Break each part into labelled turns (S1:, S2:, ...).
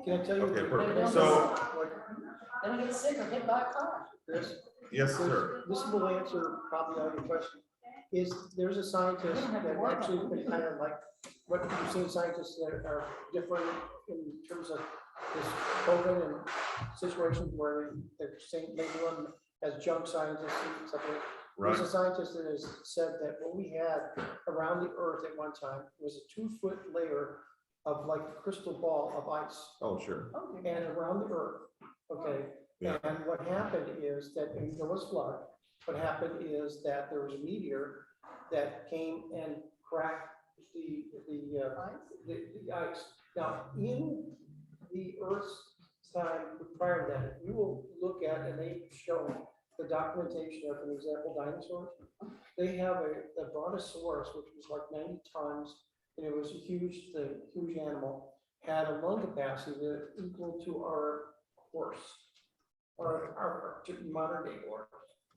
S1: Can I tell you?
S2: Okay,
S1: what-
S2: perfect. So,
S3: Then we get sick or hit by a car.
S1: Chris,
S2: yes, sir.
S1: this will answer probably all your questions. There's a scientist that actually been kind of like, what you've seen scientists that are different in terms of this COVID and situations where they're saying maybe one as junk scientists and stuff like that.
S2: Right.
S1: There's a scientist that has said that what we had around the earth at one time was a 2-foot layer of like a crystal ball of ice.
S2: Oh, sure.
S1: And around the earth, okay?
S2: Yeah.
S1: And what happened is that in Noah's flood, what happened is that there was a meteor that came and cracked the ice. Now, in the Earth's time prior to that, you will look at, and they show the documentation of, an example, dinosaurs. They have the brontosaurus, which was like 90 tons, and it was a huge thing, huge animal, had a lung capacity that equal to our horse, or our modern day horse,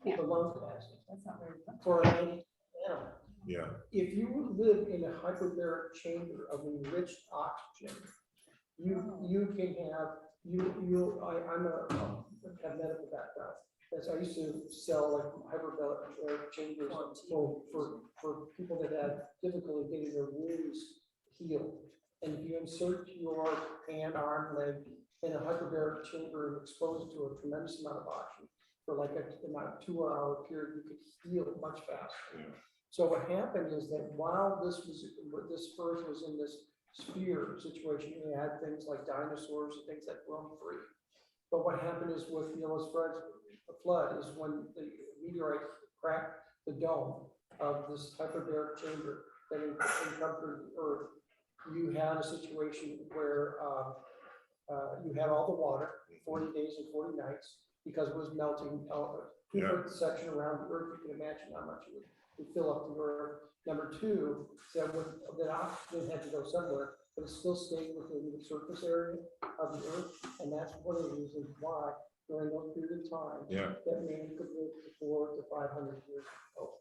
S1: the lung capacity
S3: That's not very much.
S1: for a 90 animal.
S2: Yeah.
S1: If you live in a hyperbaric chamber of enriched oxygen, you can have, I'm have medical background. As I used to sell like hyperbaric chambers for people that had difficulty getting their wounds healed. And if you insert your hand, arm, leg in a hyperbaric chamber and expose it to a tremendous amount of oxygen for like about a 2-hour period, you could heal much faster.
S2: Yeah.
S1: So what happened is that while this earth was in this sphere situation, you had things like dinosaurs and things that roam free. But what happened is with Noah's flood is when the meteorite cracked the dome of this hyperbaric chamber that encompassed the earth. You had a situation where you had all the water, 40 days and 40 nights, because it was melting out a 2-foot section around the earth. You can imagine how much it would fill up the earth. Number two, that oxygen had to go somewhere, but it still stayed within the surface area of the earth. And that's one of the reasons why during those period of time, that man could live 400 to 500 years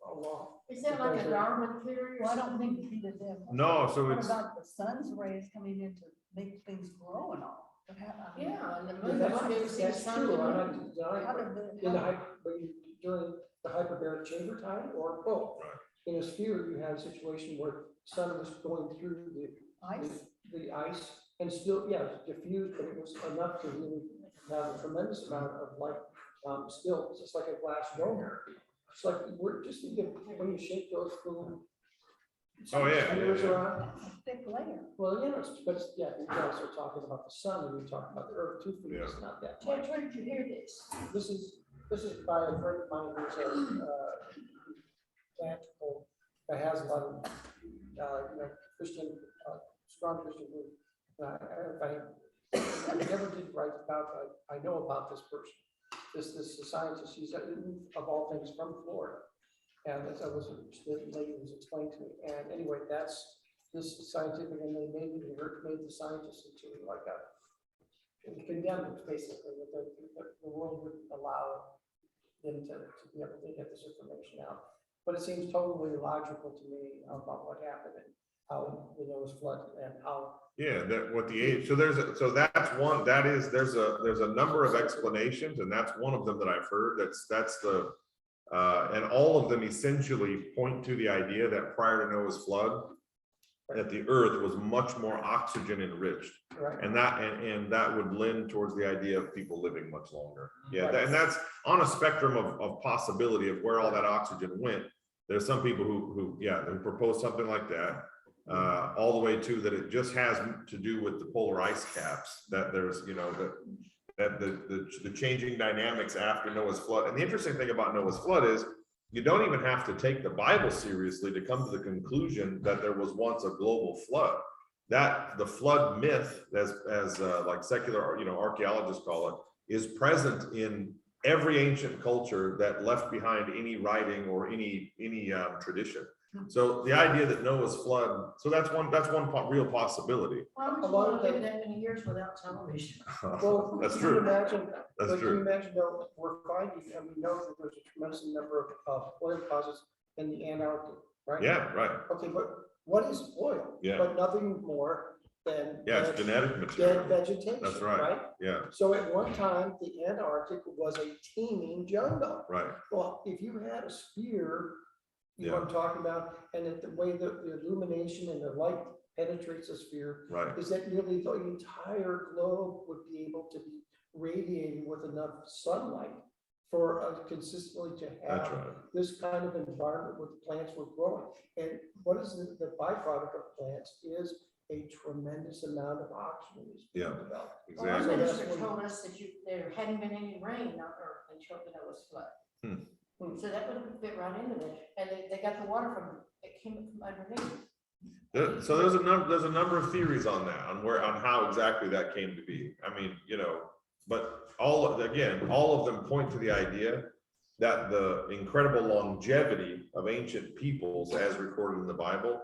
S1: long.
S3: Is that like a Darwin theory? Well, I don't think he did that.
S2: No, so
S3: What
S2: it's,
S3: about the sun's rays coming in to make things grow and all? Yeah, and the
S1: Yeah,
S3: moon.
S1: that's true. I'm not denying,
S3: How
S1: but
S3: did
S1: in the during the hyperbaric chamber time or both.
S2: Right.
S1: In a sphere, you had a situation where the sun was going through the ice and still, yeah, it was diffused, but it was enough to really have a tremendous amount of light. Still, it's just like a glass dome. It's like we're just when you shake those little.
S2: Oh, yeah,
S1: spheres
S2: yeah.
S1: around.
S3: Thick layer.
S1: Well, you know, but yeah, you're also talking about the sun and you're talking about the earth too. For me, it's not that much.
S3: Where did you hear this?
S1: This is by a friend of mine who's a practical, that has a lot of Christian, strong Christian group. I never did write about, I know about this person, this scientist. He's of all things from Florida, and as I was the lady was explained to me. And anyway, that's this scientific, and they made the scientists into like a condemned, basically, that the world wouldn't allow them to be able to get this information out. But it seems totally illogical to me about what happened and how the Noah's flood and how.
S2: yeah, that what the age, so that's one, there's a number of explanations, and that's one of them that I've heard. That's the and all of them essentially point to the idea that prior to Noah's flood, that the earth was much more oxygen enriched.
S1: Right.
S2: And that would lend towards the idea of people living much longer. Yeah,
S1: Right.
S2: and that's on a spectrum of possibility of where all that oxygen went. There's some people who propose something like that, all the way to that it just has to do with the polar ice caps. That there's that the changing dynamics after Noah's flood. And the interesting thing about Noah's flood is, you don't even have to take the Bible seriously to come to the conclusion that there was once a global flood. That the flood myth, as like secular archaeologists call it, is present in every ancient culture that left behind any writing or any tradition. So the idea that Noah's flood, so that's one real possibility.
S3: Why would you want to live that many years without television?
S1: Well,
S2: That's
S1: can you
S2: true.
S1: imagine,
S2: That's
S1: but can
S2: true.
S1: you imagine though, we're finding, and we know that there's a tremendous number of oil deposits in the Antarctic, right?
S2: Yeah, right.
S1: Okay, but what is oil?
S2: Yeah.
S1: But nothing more than
S2: Yeah, it's genetic material.
S1: dead vegetation,
S2: That's right. Yeah,
S1: So at one time, the Antarctic was a teeming jungle.
S2: right.
S1: Well, if you had a sphere, you know
S2: Yeah.
S1: what I'm talking about, and that the way the illumination and the light penetrates the sphere,
S2: Right.
S1: is that nearly the entire globe would be able to be radiating with enough sunlight for consistently to
S2: That's
S1: have
S2: right.
S1: this kind of environment where plants were growing. And what is the byproduct of plants is a tremendous amount of oxygen is being
S2: Yeah.
S1: developed.
S3: Well, our
S2: Exactly.
S1: that's
S3: minister
S1: when-
S3: told us that there hadn't been any rain on earth until there was flood. So that would fit right into this, and they got the water it came from underneath.
S2: So there's a number of theories on that, on how exactly that came to be. I mean, but all of them point to the idea that the incredible longevity of ancient peoples, as recorded in the Bible,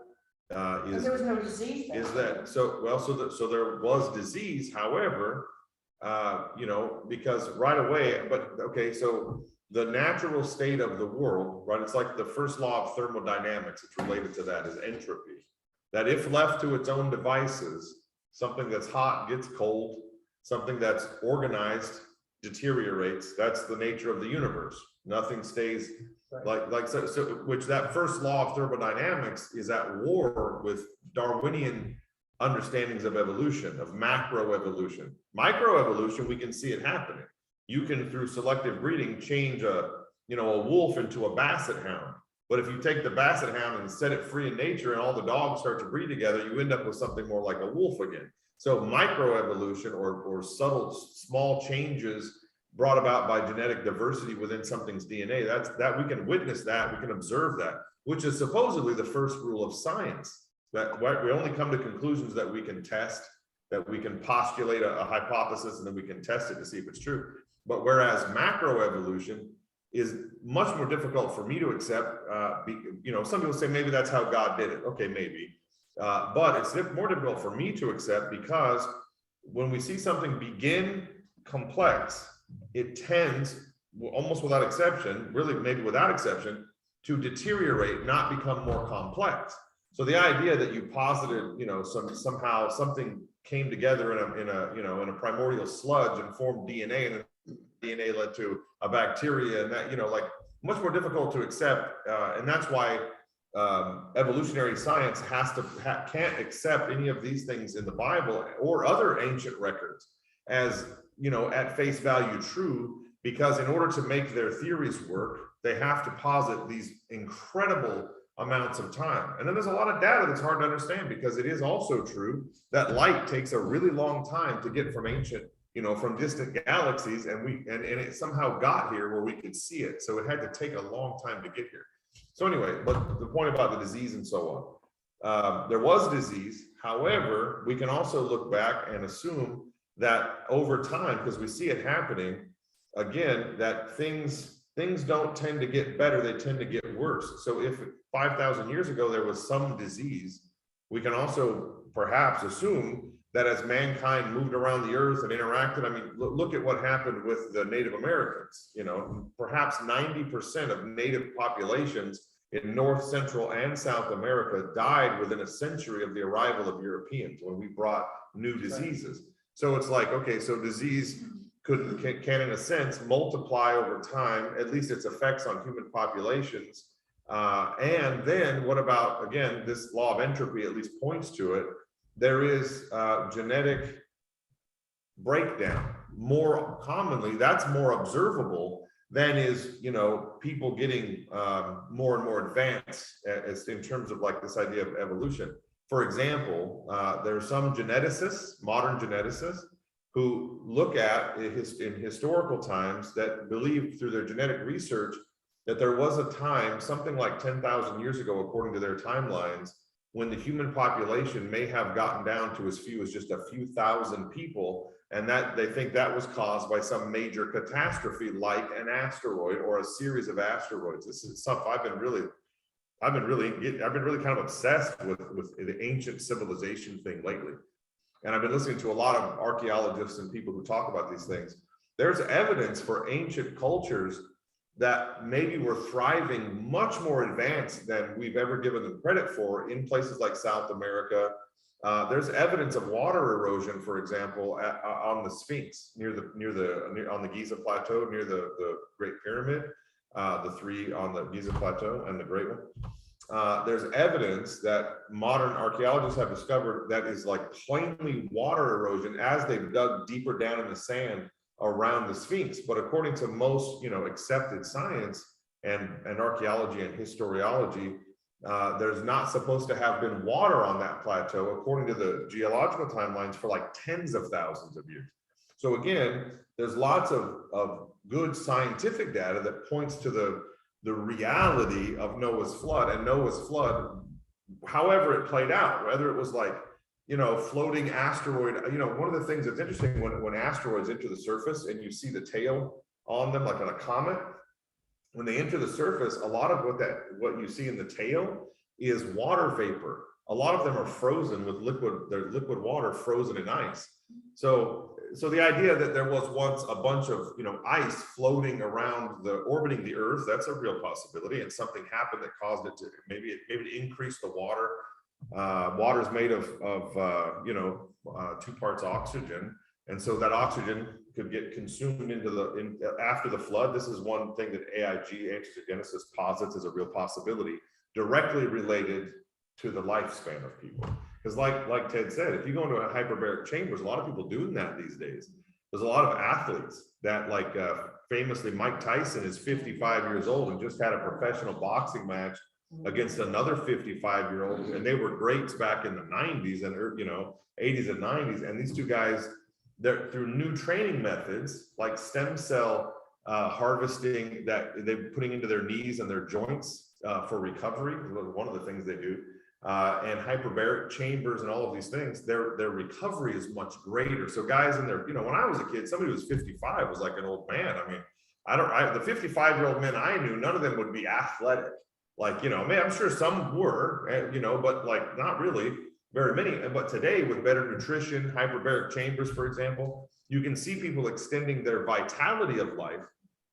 S3: And
S2: is
S3: there was no disease. back then.
S2: so there was disease. However, because right away, but okay, so the natural state of the world, right? It's like the first law of thermodynamics. It's related to that, is entropy. That if left to its own devices, something that's hot gets cold, something that's organized deteriorates. That's the nature of the universe. Nothing stays so which that first law of thermodynamics is at war with Darwinian understandings of evolution, of macroevolution. Microevolution, we can see it happening. You can, through selective breeding, change a wolf into a basset hound. But if you take the basset hound and set it free in nature and all the dogs start to breed together, you end up with something more like a wolf again. So microevolution or subtle, small changes brought about by genetic diversity within something's DNA, that we can witness that, we can observe that, which is supposedly the first rule of science. That we only come to conclusions that we can test, that we can postulate a hypothesis and then we can test it to see if it's true. But whereas macroevolution is much more difficult for me to accept. Some people say maybe that's how God did it. Okay, maybe. But it's more difficult for me to accept because when we see something begin complex, it tends, almost without exception, really maybe without exception, to deteriorate, not become more complex. So the idea that you posited, somehow something came together in a primordial sludge and formed DNA, and DNA led to a bacteria, and that, much more difficult to accept. And that's why evolutionary science can't accept any of these things in the Bible or other ancient records as, at face value true, because in order to make their theories work, they have to posit these incredible amounts of time. And then there's a lot of data that's hard to understand, because it is also true that light takes a really long time to get from from distant galaxies, and it somehow got here where we could see it. So it had to take a long time to get here. So anyway, but the point about the disease and so on, there was disease. However, we can also look back and assume that over time, because we see it happening again, that things don't tend to get better, they tend to get worse. So if 5,000 years ago there was some disease, we can also perhaps assume that as mankind moved around the earth and interacted, I mean, look at what happened with the Native Americans. Perhaps 90% of native populations in North, Central, and South America died within a century of the arrival of Europeans, when we brought new diseases. So it's like, okay, so disease can in a sense multiply over time, at least its effects on human populations. And then what about, again, this law of entropy at least points to it. There is genetic breakdown. More commonly, that's more observable than is, people getting more and more advanced as in terms of like this idea of evolution. For example, there are some geneticists, modern geneticists, who look at in historical times that believe through their genetic research that there was a time, something like 10,000 years ago, according to their timelines, when the human population may have gotten down to as few as just a few thousand people, and that they think that was caused by some major catastrophe like an asteroid or a series of asteroids. This is stuff I've been really kind of obsessed with the ancient civilization thing lately. And I've been listening to a lot of archaeologists and people who talk about these things. There's evidence for ancient cultures that maybe were thriving much more advanced than we've ever given them credit for in places like South America. There's evidence of water erosion, for example, on the Sphinx on the Giza Plateau near the Great Pyramid, the three on the Giza Plateau and the Great One. There's evidence that modern archaeologists have discovered that is like plainly water erosion as they've dug deeper down in the sand around the Sphinx. But according to most, accepted science and archaeology and historiology, there's not supposed to have been water on that plateau, according to the geological timelines, for like tens of thousands of years. So again, there's lots of good scientific data that points to the reality of Noah's flood, and Noah's flood, however it played out, whether it was like, floating asteroid. One of the things that's interesting when asteroids enter the surface and you see the tail on them, like on a comet, when they enter the surface, a lot of what you see in the tail is water vapor. A lot of them are frozen with liquid water frozen in ice. So the idea that there was once a bunch of ice floating around orbiting the Earth, that's a real possibility, and something happened that caused it to maybe increase the water. Water is made of 2 parts oxygen, and so that oxygen could get consumed after the flood. This is one thing that AIG, Angiogenesis, posits as a real possibility, directly related to the lifespan of people. Because like Ted said, if you go into a hyperbaric chambers, a lot of people doing that these days. There's a lot of athletes that, like famously Mike Tyson is 55 years old and just had a professional boxing match against another 55-year-old, and they were greats back in the 90s and 80s and 90s. And these two guys, they're through new training methods like stem cell harvesting that they're putting into their knees and their joints for recovery. One of the things they do, and hyperbaric chambers and all of these things, their recovery is much greater. So guys in their, when I was a kid, somebody who was 55 was like an old man. I mean, the 55-year-old men I knew, none of them would be athletic. Like, I'm sure some were, but like not really very many. But today, with better nutrition, hyperbaric chambers, for example, you can see people extending their vitality of life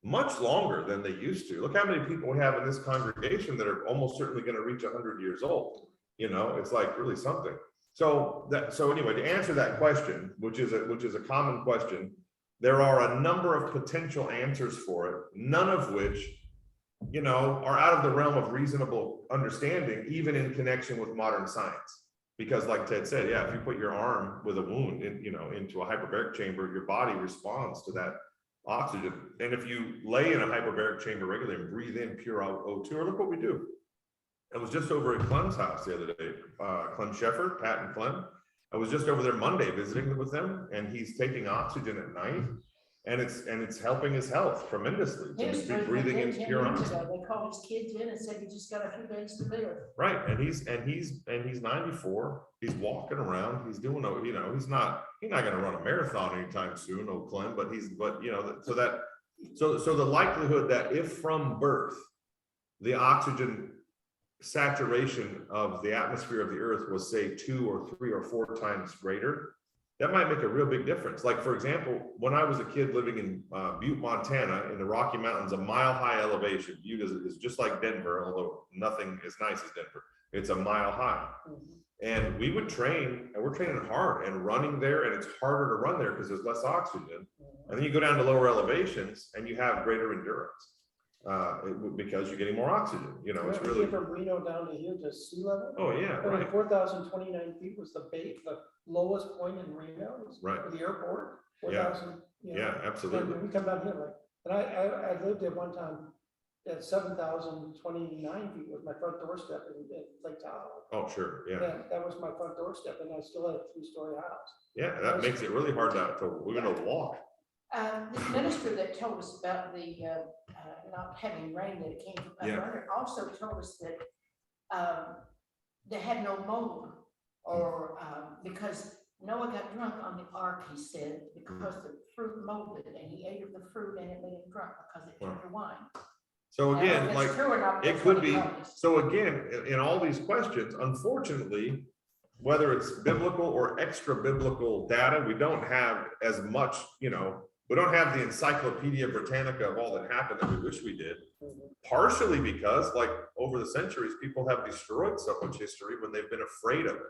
S2: much longer than they used to. Look how many people we have in this congregation that are almost certainly going to reach 100 years old. It's like really something. So anyway, to answer that question, which is a common question, there are a number of potential answers for it, none of which are out of the realm of reasonable understanding, even in connection with modern science. Because like Ted said, if you put your arm with a wound into a hyperbaric chamber, your body responds to that oxygen. And if you lay in a hyperbaric chamber regularly and breathe in pure O2, or look what we do. I was just over at Clem's house the other day, Clem Sheffer, Pat and Clem. I was just over there Monday visiting with them, and he's taking oxygen at night. And it's helping his health tremendously.
S3: He was
S2: Breathing in pure oxygen.
S3: They called his kids in and said, "You just got a few days to live."
S2: Right, and he's 94. He's walking around. He's doing, he's not going to run a marathon anytime soon, Clem. But so the likelihood that if from birth the oxygen saturation of the atmosphere of the Earth was, say, 2 or 3 or 4 times greater, that might make a real big difference. Like, for example, when I was a kid living in Butte, Montana, in the Rocky Mountains, a mile-high elevation. Butte is just like Denver, although nothing as nice as Denver. It's a mile high. And we would train, and we're training hard and running there, and it's harder to run there because there's less oxygen. And then you go down to lower elevations, and you have greater endurance because you're getting more oxygen. It's really
S1: from Reno down to here to sea level.
S2: Oh yeah, right.
S1: 4,029 feet was the lowest point in Reno.
S2: Right.
S1: The airport.
S2: 4,000. Yeah, absolutely.
S1: And we come down here and I lived at one time at 7,029 feet was my front doorstep in Lake Tahoe.
S2: Oh, sure. Yeah.
S1: That was my front doorstep, and I still had a 3-story house.
S2: Yeah, that makes it really hard we're going to walk.
S3: The minister that told us about the not having rain, that it came from under, also told us that they had no mold, or because Noah got drunk on the ark, he said, because the fruit molded, and he ate of the fruit and it made him drunk because it turned to wine.
S2: So again,
S3: like
S2: it could be. So again, in all these questions, unfortunately, whether it's biblical or extra biblical data, we don't have as much, We don't have the Encyclopedia Britannica of all that happened that we wish we did. Partially because, like, over the centuries, people have destroyed so much history when they've been afraid of it.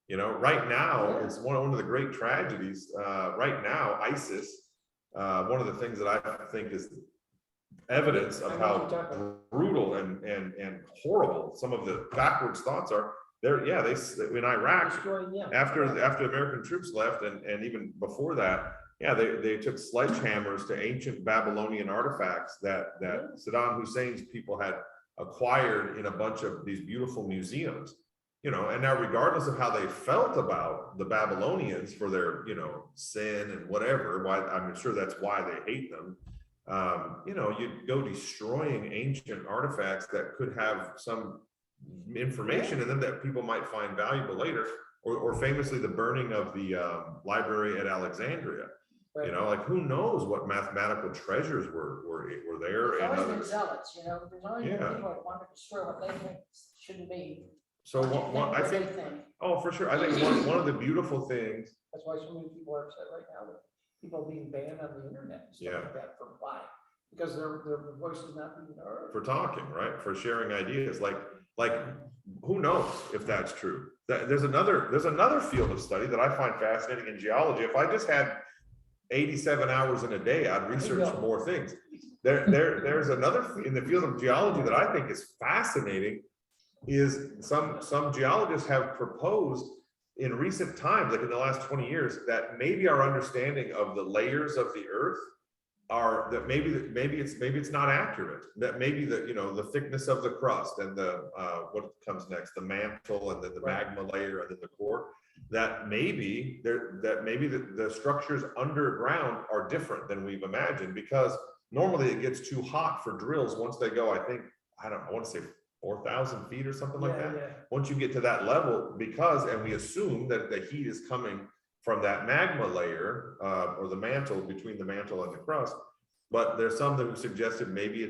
S2: You know, right now, it's one of the great tragedies. Right now, ISIS, one of the things that I think is evidence of how brutal and horrible some of the backwards thoughts are. They in Iraq, after American troops left, and even before that, they took sledgehammers to ancient Babylonian artifacts that Saddam Hussein's people had acquired in a bunch of these beautiful museums. You know, and now regardless of how they felt about the Babylonians for their, you know, sin and whatever, why I'm sure that's why they hate them. You know, you go destroying ancient artifacts that could have some information in them that people might find valuable later, or famously the burning of the library at Alexandria. Right. You know, like who knows what mathematical treasures were there.
S3: There's always been zealots, you know, there's always been people that want to destroy what they think shouldn't be.
S2: So I think, oh, for sure. I think one of the beautiful things.
S1: That's why so many people are upset right now that people are being banned on the internet and stuff like that. For why? Because their voice is not being heard. For talking, right? For sharing ideas. Like who knows if that's true? There's another field of study that I find fascinating in geology. If I just had 87 hours in a day, I'd research more things. There's another in the field of geology that I think is fascinating. Is some geologists have proposed in recent times, like in the last 20 years, that maybe our understanding of the layers of the earth are that maybe it's not accurate, that maybe the thickness of the crust and the what comes next, the mantle and then the magma layer and then the core, that maybe the structures underground are different than we've imagined, because normally it gets too hot for drills once they go, I want to say 4,000 feet or something like that. Yeah. Once you get to that level, and we assume that the heat is coming from that magma layer or the mantle, between the mantle and the crust. But there's some that have suggested maybe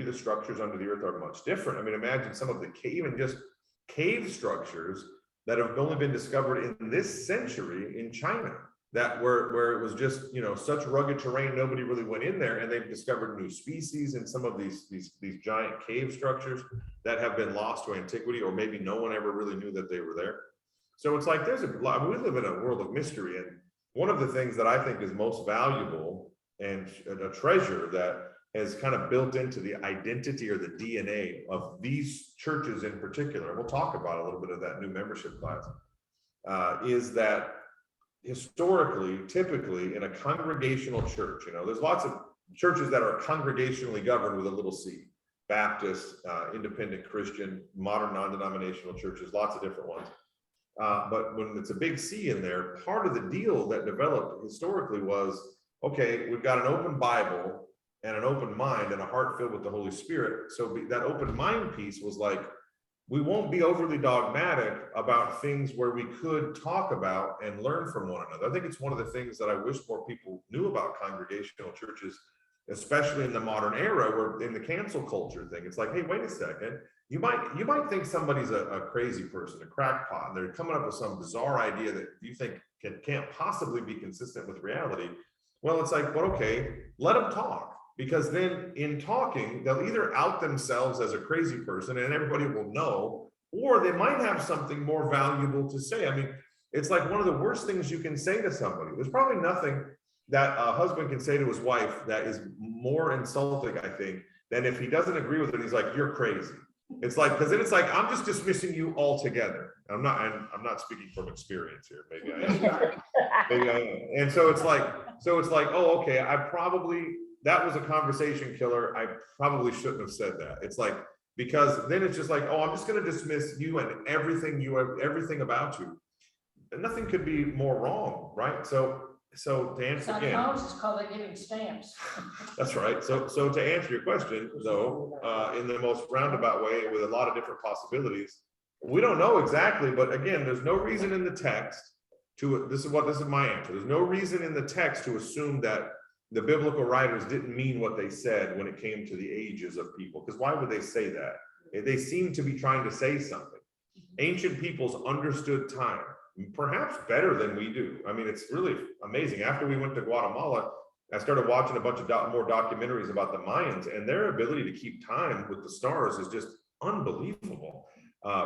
S1: the structures under the earth are much different. I mean, imagine some of the even just cave structures that have only been discovered in this century in China, that where it was just, such rugged terrain, nobody really went in there, and they've discovered new species in some of these giant cave structures that have been lost to antiquity, or maybe no one ever really knew that they were there. So it's like there's a lot. We live in a world of mystery, and one of the things that I think is most valuable and a treasure that has kind of built into the identity or the DNA of these churches in particular, and we'll talk about a little bit of that new membership class, is that historically, typically in a congregational church, there's lots of churches that are congregationally governed with a little c, Baptist, independent Christian, modern non-denominational churches, lots of different ones. But when it's a big C in there, part of the deal that developed historically was, okay, we've got an open Bible and an open mind and a heart filled with the Holy Spirit. So that open mind piece was like, we won't be overly dogmatic about things where we could talk about and learn from one another. I think it's one of the things that I wish more people knew about congregational churches, especially in the modern era, where in the cancel culture thing, it's like, hey, wait a second. You might think somebody's a crazy person, a crackpot, and they're coming up with some bizarre idea that you think can't possibly be consistent with reality. Well, it's like, but okay, let them talk. Because then in talking, they'll either out themselves as a crazy person and everybody will know, or they might have something more valuable to say. I mean, it's like one of the worst things you can say to somebody. There's probably nothing that a husband can say to his wife that is more insulting, I think, than if he doesn't agree with it. He's like, you're crazy. It's like, because then it's like, I'm just dismissing you altogether. I'm not speaking from experience here. Maybe I am. And so it's like, oh, okay, that was a conversation killer. I probably shouldn't have said that. It's like, because then it's just like, oh, I'm just going to dismiss you and everything about you. And nothing could be more wrong, right? So to answer again,
S3: psychologists call it giving stamps.
S2: That's right. So to answer your question, though, in the most roundabout way, with a lot of different possibilities, we don't know exactly. But again, there's no reason in the text this is my answer. There's no reason in the text to assume that the biblical writers didn't mean what they said when it came to the ages of people, because why would they say that? They seem to be trying to say something. Ancient peoples understood time perhaps better than we do. I mean, it's really amazing. After we went to Guatemala, I started watching a bunch of more documentaries about the Mayans, and their ability to keep time with the stars is just unbelievable.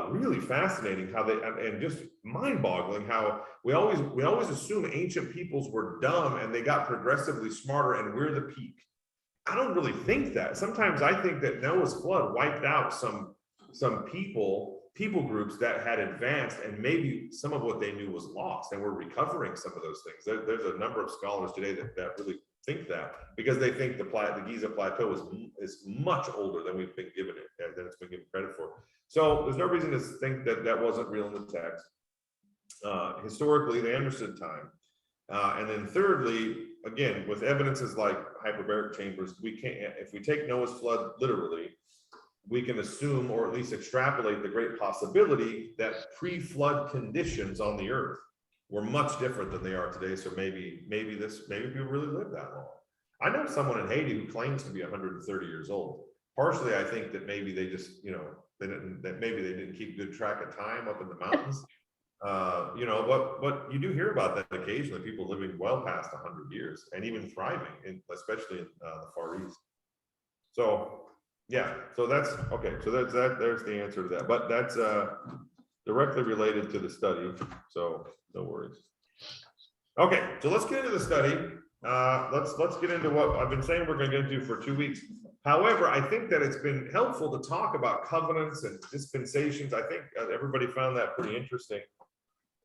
S2: Really fascinating how they, and just mind-boggling how we always assume ancient peoples were dumb and they got progressively smarter and we're the peak. I don't really think that. Sometimes I think that Noah's flood wiped out some people groups that had advanced, and maybe some of what they knew was lost, and we're recovering some of those things. There's a number of scholars today that really think that, because they think the Giza Plateau is much older than we've been given it, than it's been given credit for. So there's no reason to think that wasn't real in the text. Historically, they understood time. And then thirdly, again, with evidences like hyperbaric chambers, we can't, if we take Noah's flood literally, we can assume, or at least extrapolate, the great possibility that pre-flood conditions on the earth were much different than they are today. So maybe people really lived that long. I know someone in Haiti who claims to be 130 years old. Partially, I think that maybe they just, maybe they didn't keep good track of time up in the mountains. But you do hear about that occasionally, people living well past 100 years and even thriving, especially in the Far East. So yeah, so that's okay. So there's the answer to that, but that's directly related to the study, so no worries. Okay, so let's get into the study. Let's get into what I've been saying we're going to do for 2 weeks. However, I think that it's been helpful to talk about covenants and dispensations. I think everybody found that pretty interesting.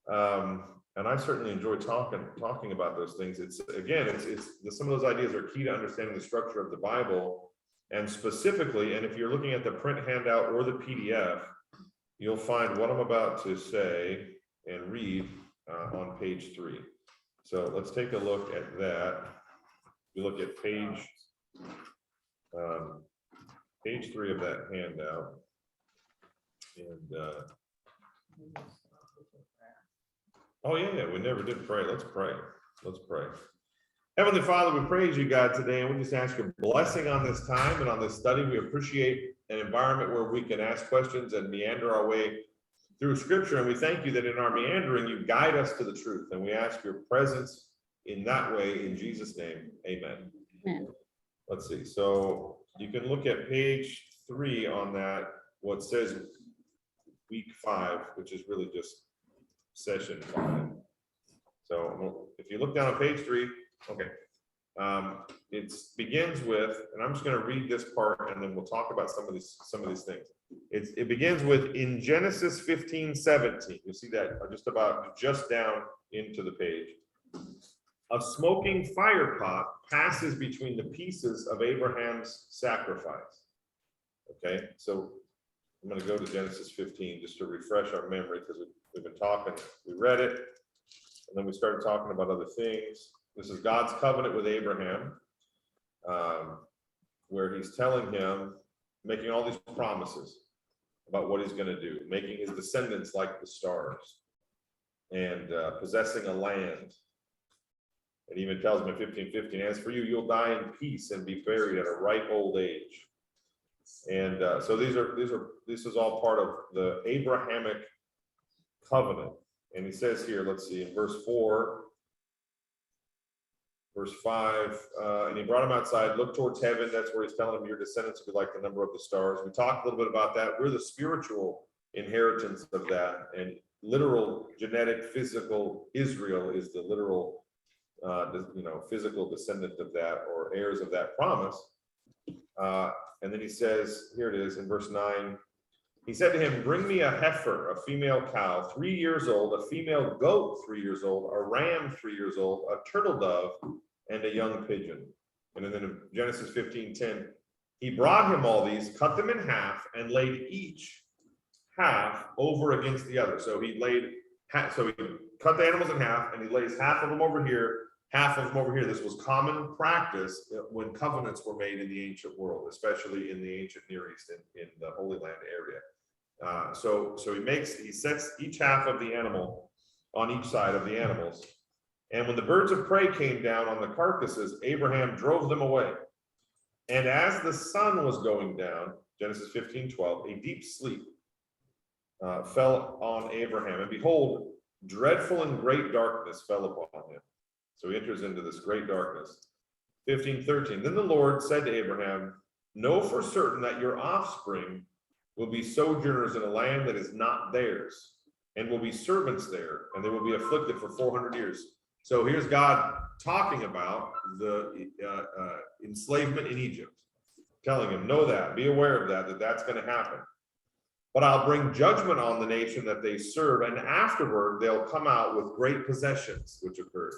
S2: And I certainly enjoy talking about those things. It's some of those ideas are key to understanding the structure of the Bible. And specifically, and if you're looking at the print handout or the PDF, you'll find what I'm about to say and read on page 3. So let's take a look at that. You look at page 3 of that handout. And oh yeah, we never did pray. Let's pray. Heavenly Father, we praise you, God, today, and we just ask your blessing on this time and on this study. We appreciate an environment where we can ask questions and meander our way through Scripture, and we thank you that in our meandering, you guide us to the truth, and we ask your presence in that way, in Jesus' name, amen.
S4: Amen.
S2: Let's see, so you can look at page 3 on that, what says week 5, which is really just session 5. So if you look down on page 3, okay. It begins with, and I'm just going to read this part, and then we'll talk about some of these things. It begins with, in Genesis 15:17. You see that just down into the page. A smoking fire pot passes between the pieces of Abraham's sacrifice. Okay, so I'm going to go to Genesis 15 just to refresh our memory, because we've been talking. We read it, and then we started talking about other things. This is God's covenant with Abraham, where he's telling him, making all these promises about what he's going to do, making his descendants like the stars, and possessing a land. And even tells him in 15:15, as for you, you'll die in peace and be buried at a ripe old age. And so this is all part of the Abrahamic covenant. And he says here, let's see, in verse 4, verse 5, and he brought him outside, looked towards heaven. That's where he's telling him your descendants will be like the number of the stars. We talked a little bit about that. We're the spiritual inheritance of that, and literal genetic physical Israel is the literal physical descendant of that, or heirs of that promise. And then he says, here it is in verse 9, he said to him, bring me a heifer, a female cow, 3 years old, a female goat, 3 years old, a ram, 3 years old, a turtle dove, and a young pigeon. And then in Genesis 15:10, he brought him all these, cut them in half, and laid each half over against the other. So he cut the animals in half, and he lays half of them over here, half of them over here. This was common practice when covenants were made in the ancient world, especially in the ancient Near East, in the Holy Land area. So he sets each half of the animal on each side of the animals. And when the birds of prey came down on the carcasses, Abraham drove them away. And as the sun was going down, Genesis 15:12, a deep sleep fell on Abraham. And behold, dreadful and great darkness fell upon him. So he enters into this great darkness. 15:13. Then the Lord said to Abraham, know for certain that your offspring will be sojourners in a land that is not theirs, and will be servants there, and they will be afflicted for 400 years. So here's God talking about the enslavement in Egypt, telling him, know that, be aware of that that's going to happen. But I'll bring judgment on the nation that they serve, and afterward they'll come out with great possessions, which occurred.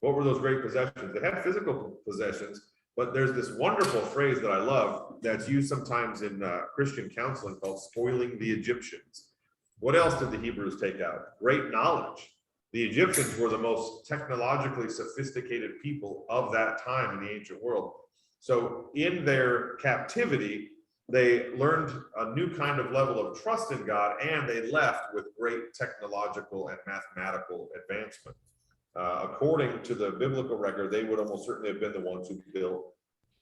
S2: What were those great possessions? They had physical possessions, but there's this wonderful phrase that I love that's used sometimes in Christian counseling called spoiling the Egyptians. What else did the Hebrews take out? Great knowledge. The Egyptians were the most technologically sophisticated people of that time in the ancient world. So in their captivity, they learned a new kind of level of trust in God, and they left with great technological and mathematical advancement. According to the biblical record, they would almost certainly have been the ones who built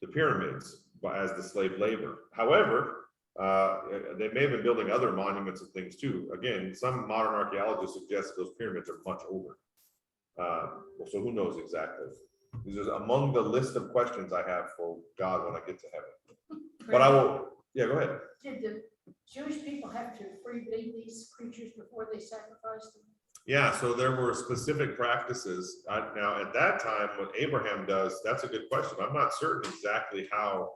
S2: the pyramids as the slave labor. However, they may have been building other monuments and things too. Again, some modern archaeologists suggest those pyramids are much older. So who knows exactly? This is among the list of questions I have for God when I get to heaven. But I will, yeah, go ahead.
S3: Did the Jewish people have to free bleed these creatures before they sacrificed them?
S2: Yeah, so there were specific practices. Now, at that time, what Abraham does, that's a good question. I'm not certain exactly how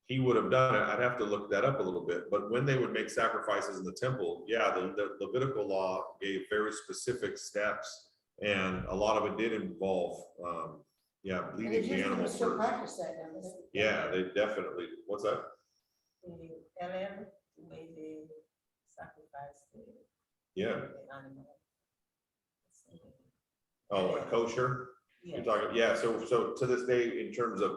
S2: he would have done it. I'd have to look that up a little bit. But when they would make sacrifices in the temple, yeah, the Levitical law gave very specific steps, and a lot of it did involve, bleeding the animal first.
S3: Practice that now.
S2: Yeah, they definitely. What's that?
S4: The LM, the way they sacrifice the animal.
S2: Oh, like kosher?
S4: Yes.
S2: You're talking, yeah, so to this day, in terms of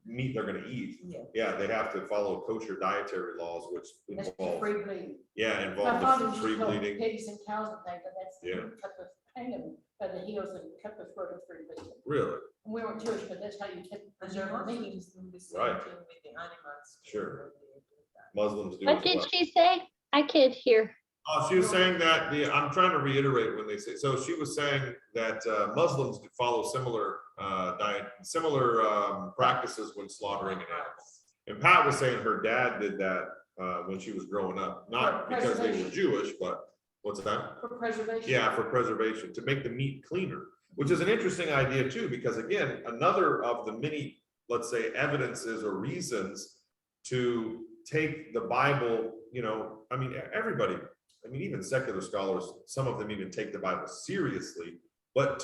S2: meat they're gonna eat,
S4: Yeah.
S2: they have to follow kosher dietary laws, which
S3: That's
S2: involve,
S3: free bleed.
S2: yeah,
S3: My
S2: involve
S3: father
S2: the
S3: used
S2: free
S3: to kill
S2: bleeding.
S3: pigs and cows and things, but that's,
S2: Yeah.
S3: cut the, hang them by the heels and cut the throat of free bleeding.
S2: Really?
S3: And we weren't Jewish, but that's how you kept
S4: And the
S3: preserve the meat.
S4: Muslims do the same
S2: Right.
S4: thing with the animals.
S2: Sure.
S4: They do that.
S2: Muslims do
S5: What
S2: as
S5: did
S2: well.
S5: she say? I can't hear.
S2: She was saying that I'm trying to reiterate when they say, so she was saying that Muslims follow similar practices when slaughtering an animal. And Pat was saying her dad did that when she was growing up, not because they were Jewish, but what's that?
S3: For preservation.
S2: Yeah, for preservation, to make the meat cleaner, which is an interesting idea too, because again, another of the many, let's say, evidences or reasons to take the Bible, I mean, everybody, even secular scholars, some of them even take the Bible seriously, but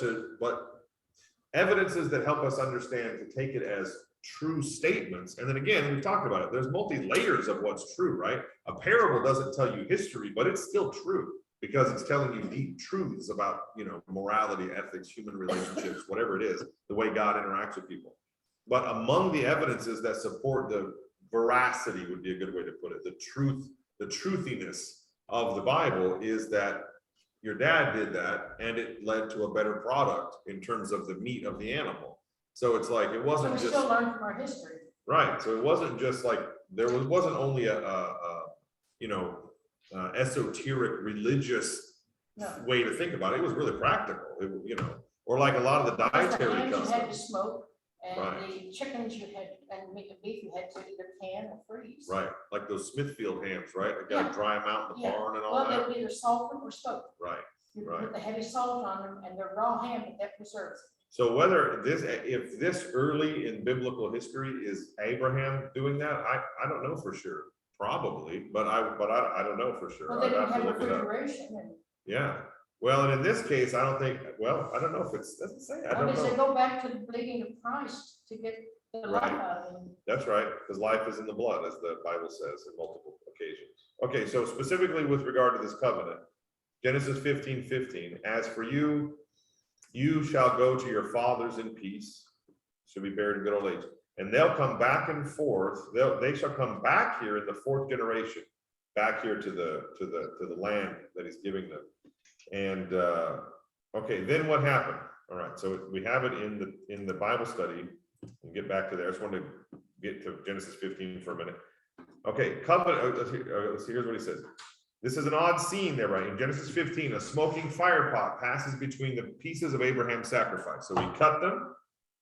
S2: evidences that help us understand to take it as true statements. And then again, we've talked about it, there's multi-layers of what's true, right? A parable doesn't tell you history, but it's still true because it's telling you deep truths about, morality, ethics, human relationships, whatever it is, the way God interacts with people. But among the evidences that support the veracity would be a good way to put it, the truthiness of the Bible is that your dad did that and it led to a better product in terms of the meat of the animal. So it's like, it
S3: So
S2: wasn't
S3: we
S2: just,
S3: still learn from our history.
S2: right. So it wasn't just like, wasn't only a esoteric religious
S3: No.
S2: way to think about it. It was really practical, or like a lot of the
S3: Because the
S2: dietary
S3: hams you had to
S2: customs.
S3: smoke, and
S2: Right.
S3: the chickens you had, and meat and beef you had to either can or freeze.
S2: Right, like those Smithfield hams, right? I
S3: Yeah.
S2: gotta dry them out in the
S3: Yeah.
S2: barn and all
S3: Well, they
S2: that.
S3: would either salt them or smoked.
S2: Right.
S3: You
S2: Right.
S3: put the heavy salt on them, and they're raw ham, but that preserves.
S2: So if this early in biblical history is Abraham doing that, I don't know for sure. Probably, but I don't know for sure.
S3: Well, they
S2: I'd
S3: didn't
S2: have
S3: have
S2: to look it up.
S3: refrigeration, and
S2: Yeah. Well, and in this case, I don't think, I don't know if it doesn't say, I don't
S3: obviously
S2: know.
S3: go back to the bleeding of Christ to get the life
S2: Right.
S3: out of them.
S2: That's right, because life is in the blood, as the Bible says in multiple occasions. Okay, so specifically with regard to this covenant, Genesis 15:15, as for you, you shall go to your fathers in peace, shall be buried in good old age. And they'll come back and forth, they shall come back here in the fourth generation, back here to the land that he's giving them. And okay, then what happened? All right, so we have it in the Bible study. We'll get back to there. I just wanted to get to Genesis 15 for a minute. Okay, covenant. Let's see, here's what he says. This is an odd scene there, right? In Genesis 15, a smoking fire pot passes between the pieces of Abraham's sacrifice. So he cut them,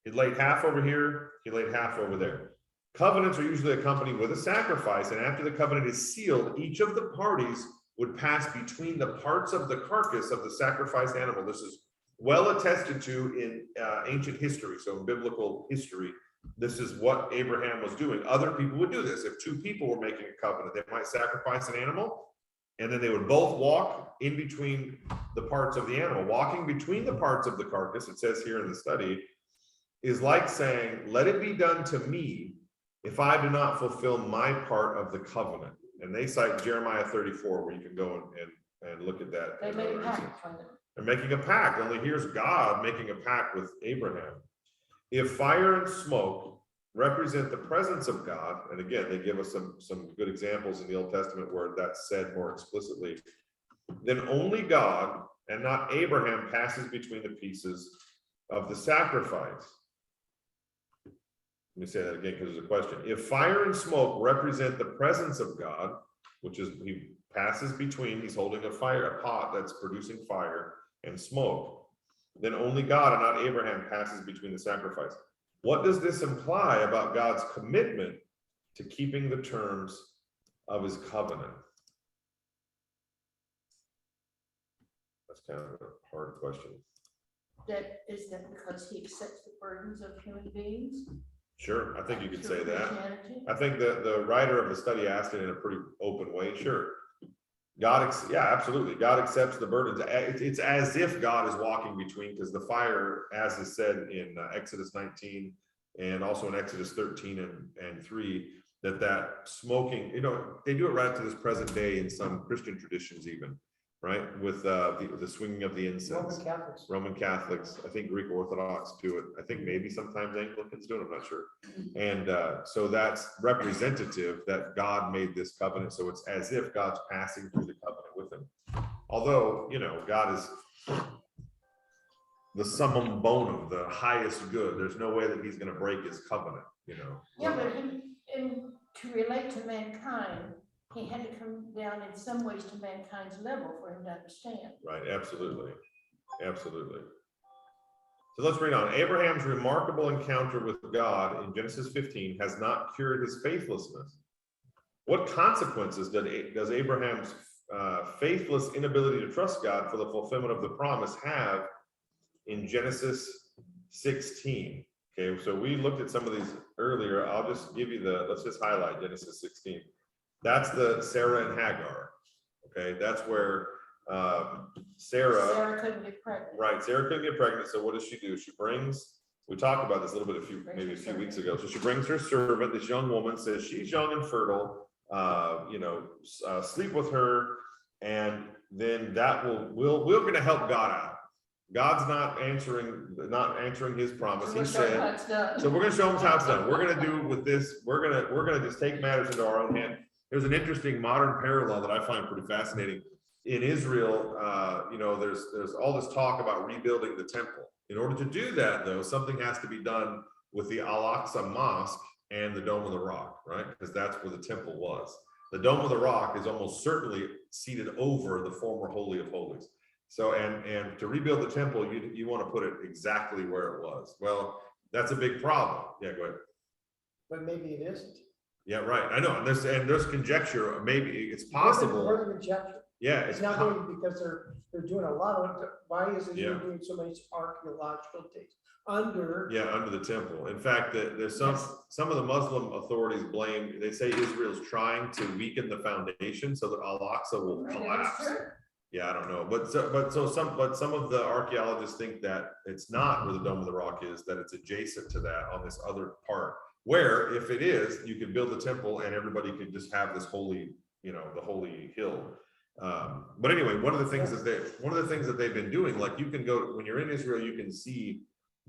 S2: He laid half over here, he laid half over there. Covenants are usually accompanied with a sacrifice, and after the covenant is sealed, each of the parties would pass between the parts of the carcass of the sacrificed animal. This is well attested to in ancient history. So in biblical history, this is what Abraham was doing. Other people would do this. If two people were making a covenant, they might sacrifice an animal, and then they would both walk in between the parts of the animal. Walking between the parts of the carcass, it says here in the study, is like saying, let it be done to me if I do not fulfill my part of the covenant. And they cite Jeremiah 34, where you can go and look at that.
S3: They made a pact from it.
S2: They're making a pact. Only here's God making a pact with Abraham. If fire and smoke represent the presence of God, and again, they give us some good examples in the Old Testament where that's said more explicitly, then only God and not Abraham passes between the pieces of the sacrifice. Let me say that again because there's a question. If fire and smoke represent the presence of God, which is he passes between, he's holding a pot that's producing fire and smoke, then only God and not Abraham passes between the sacrifice. What does this imply about God's commitment to keeping the terms of his covenant? That's kind of a hard question.
S3: That is that because he accepts the burdens of human beings?
S2: Sure, I think you could say
S3: through
S2: that.
S3: Christianity?
S2: I think the writer of the study asked it in a pretty open way. Sure. Yeah, absolutely. God accepts the burdens. It's as if God is walking between, because the fire, as is said in Exodus 19 and also in Exodus 13 and 3, that smoking, they do it right up to this present day in some Christian traditions even, right? With the swinging of the incense. Roman Catholics, I think Greek Orthodox do it. I think maybe sometimes Anglicans do it, I'm not sure. And so that's representative that God made this covenant. So it's as if God's passing through the covenant with him. Although, God is the summum bonum, the highest good. There's no way that he's going to break his covenant,
S3: Yeah, but to relate to mankind, he had to come down in some ways to mankind's level for him to understand.
S2: Right, absolutely. Absolutely. So let's read on. Abraham's remarkable encounter with God in Genesis 15 has not cured his faithlessness. What consequences does Abraham's faithless inability to trust God for the fulfillment of the promise have in Genesis 16? Okay, so we looked at some of these earlier. I'll just give you let's just highlight Genesis 16. That's the Sarah and Hagar. Okay, that's where
S3: Sarah couldn't get pregnant.
S2: Right, Sarah couldn't get pregnant. So what does she do? We talked about this a little bit maybe a few weeks ago. So she brings her servant, this young woman, says she's young and fertile, sleep with her, and then we're going to help God out. God's not answering his promise. He said, so we're going to show him how it's done. We're going to do with this. We're going to just take matters into our own hand. There's an interesting modern parallel that I find pretty fascinating. In Israel, there's all this talk about rebuilding the temple. In order to do that, though, something has to be done with the Al-Aqsa Mosque and the Dome of the Rock, right? Because that's where the temple was. The Dome of the Rock is almost certainly seated over the former Holy of Holies. So, and to rebuild the temple, you want to put it exactly where it was. Well, that's a big problem. Yeah, go ahead.
S1: But maybe it isn't.
S2: Yeah, right. I know. And there's conjecture. Maybe it's possible.
S1: More than conjecture.
S2: Yeah,
S1: It's not only because they're doing a lot of, why is it
S2: Yeah.
S1: doing so many archaeological digs under?
S2: Yeah, under the temple. In fact, there's some of the Muslim authorities they say Israel's trying to weaken the foundation so that Al-Aqsa will collapse. Yeah, I don't know, but some of the archaeologists think that it's not where the Dome of the Rock is, that it's adjacent to that on this other part. Where, if it is, you could build the temple and everybody could just have this holy, the holy hill. But anyway, one of the things that they've been doing, like you can go when you're in Israel, you can see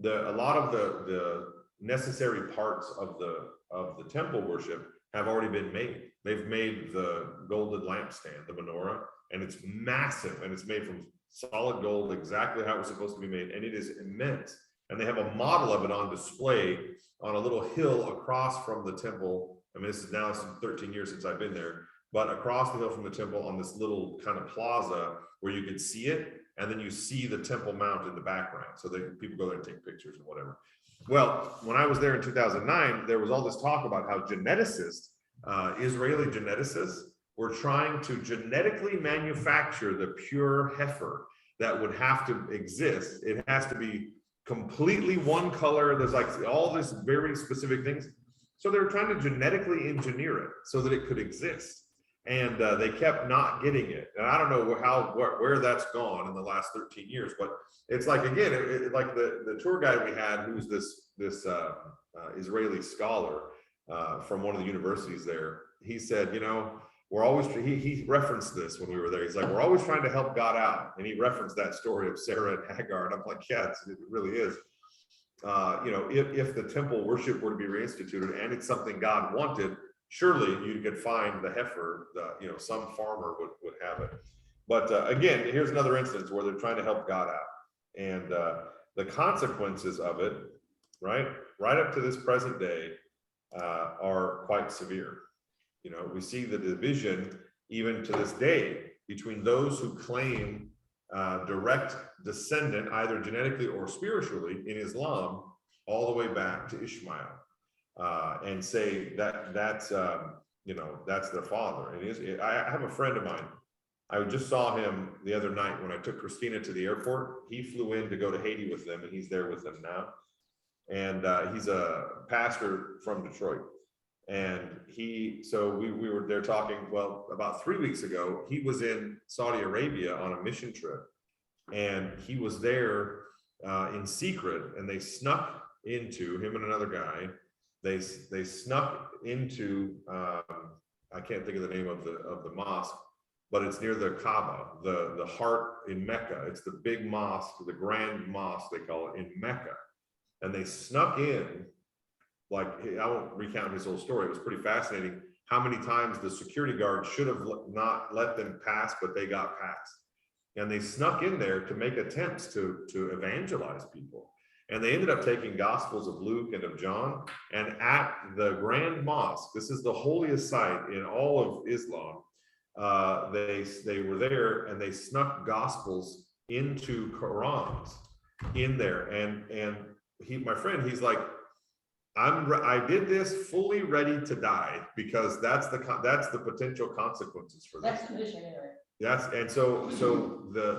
S2: a lot of the necessary parts of the temple worship have already been made. They've made the golden lampstand, the menorah, and it's massive, and it's made from solid gold, exactly how it was supposed to be made, and it is immense. And they have a model of it on display on a little hill across from the temple. I mean, this is now 13 years since I've been there, but across the hill from the temple on this little kind of plaza where you could see it. and then you see the Temple Mount in the background. So people go there and take pictures and whatever. Well, when I was there in 2009, there was all this talk about how geneticists, Israeli geneticists, were trying to genetically manufacture the pure heifer that would have to exist. It has to be completely one color. There's like all this very specific things. So they were trying to genetically engineer it so that it could exist. And they kept not getting it. And I don't know where that's gone in the last 13 years, but it's like, again, like the tour guide we had, who's this Israeli scholar from one of the universities there. He said, you know, we're always, he referenced this when we were there. He's like, we're always trying to help God out. And he referenced that story of Sarah and Hagar. And I'm like, yeah, it really is. You know, if the temple worship were to be reinstituted and it's something God wanted, surely you could find the heifer, you know, some farmer would have it. But again, here's another instance where they're trying to help God out. And the consequences of it, right up to this present day, are quite severe. You know, we see the division even to this day between those who claim direct descendant, either genetically or spiritually, in Islam, all the way back to Ishmael, and say that's you know, that's their father. I have a friend of mine. I just saw him the other night when I took Christina to the airport. He flew in to go to Haiti with them, and he's there with them now. And he's a pastor from Detroit. And so we were there talking, well, about 3 weeks ago, he was in Saudi Arabia on a mission trip. And he was there in secret, and they snuck into, him and another guy, they snuck into, I can't think of the name of the mosque, but it's near the Kaaba, the heart in Mecca. It's the big mosque, the grand mosque, they call it, in Mecca. And they snuck in, like, I won't recount his whole story. It was pretty fascinating how many times the security guard should have not let them pass, but they got past. And they snuck in there to make attempts to evangelize people. And they ended up taking Gospels of Luke and of John. And at the Grand Mosque, this is the holiest site in all of Islam, they were there, and they snuck Gospels into Qurans in there. And my friend, he's like, I did this fully ready to die, because that's the potential consequences for this.
S3: That's the missionary.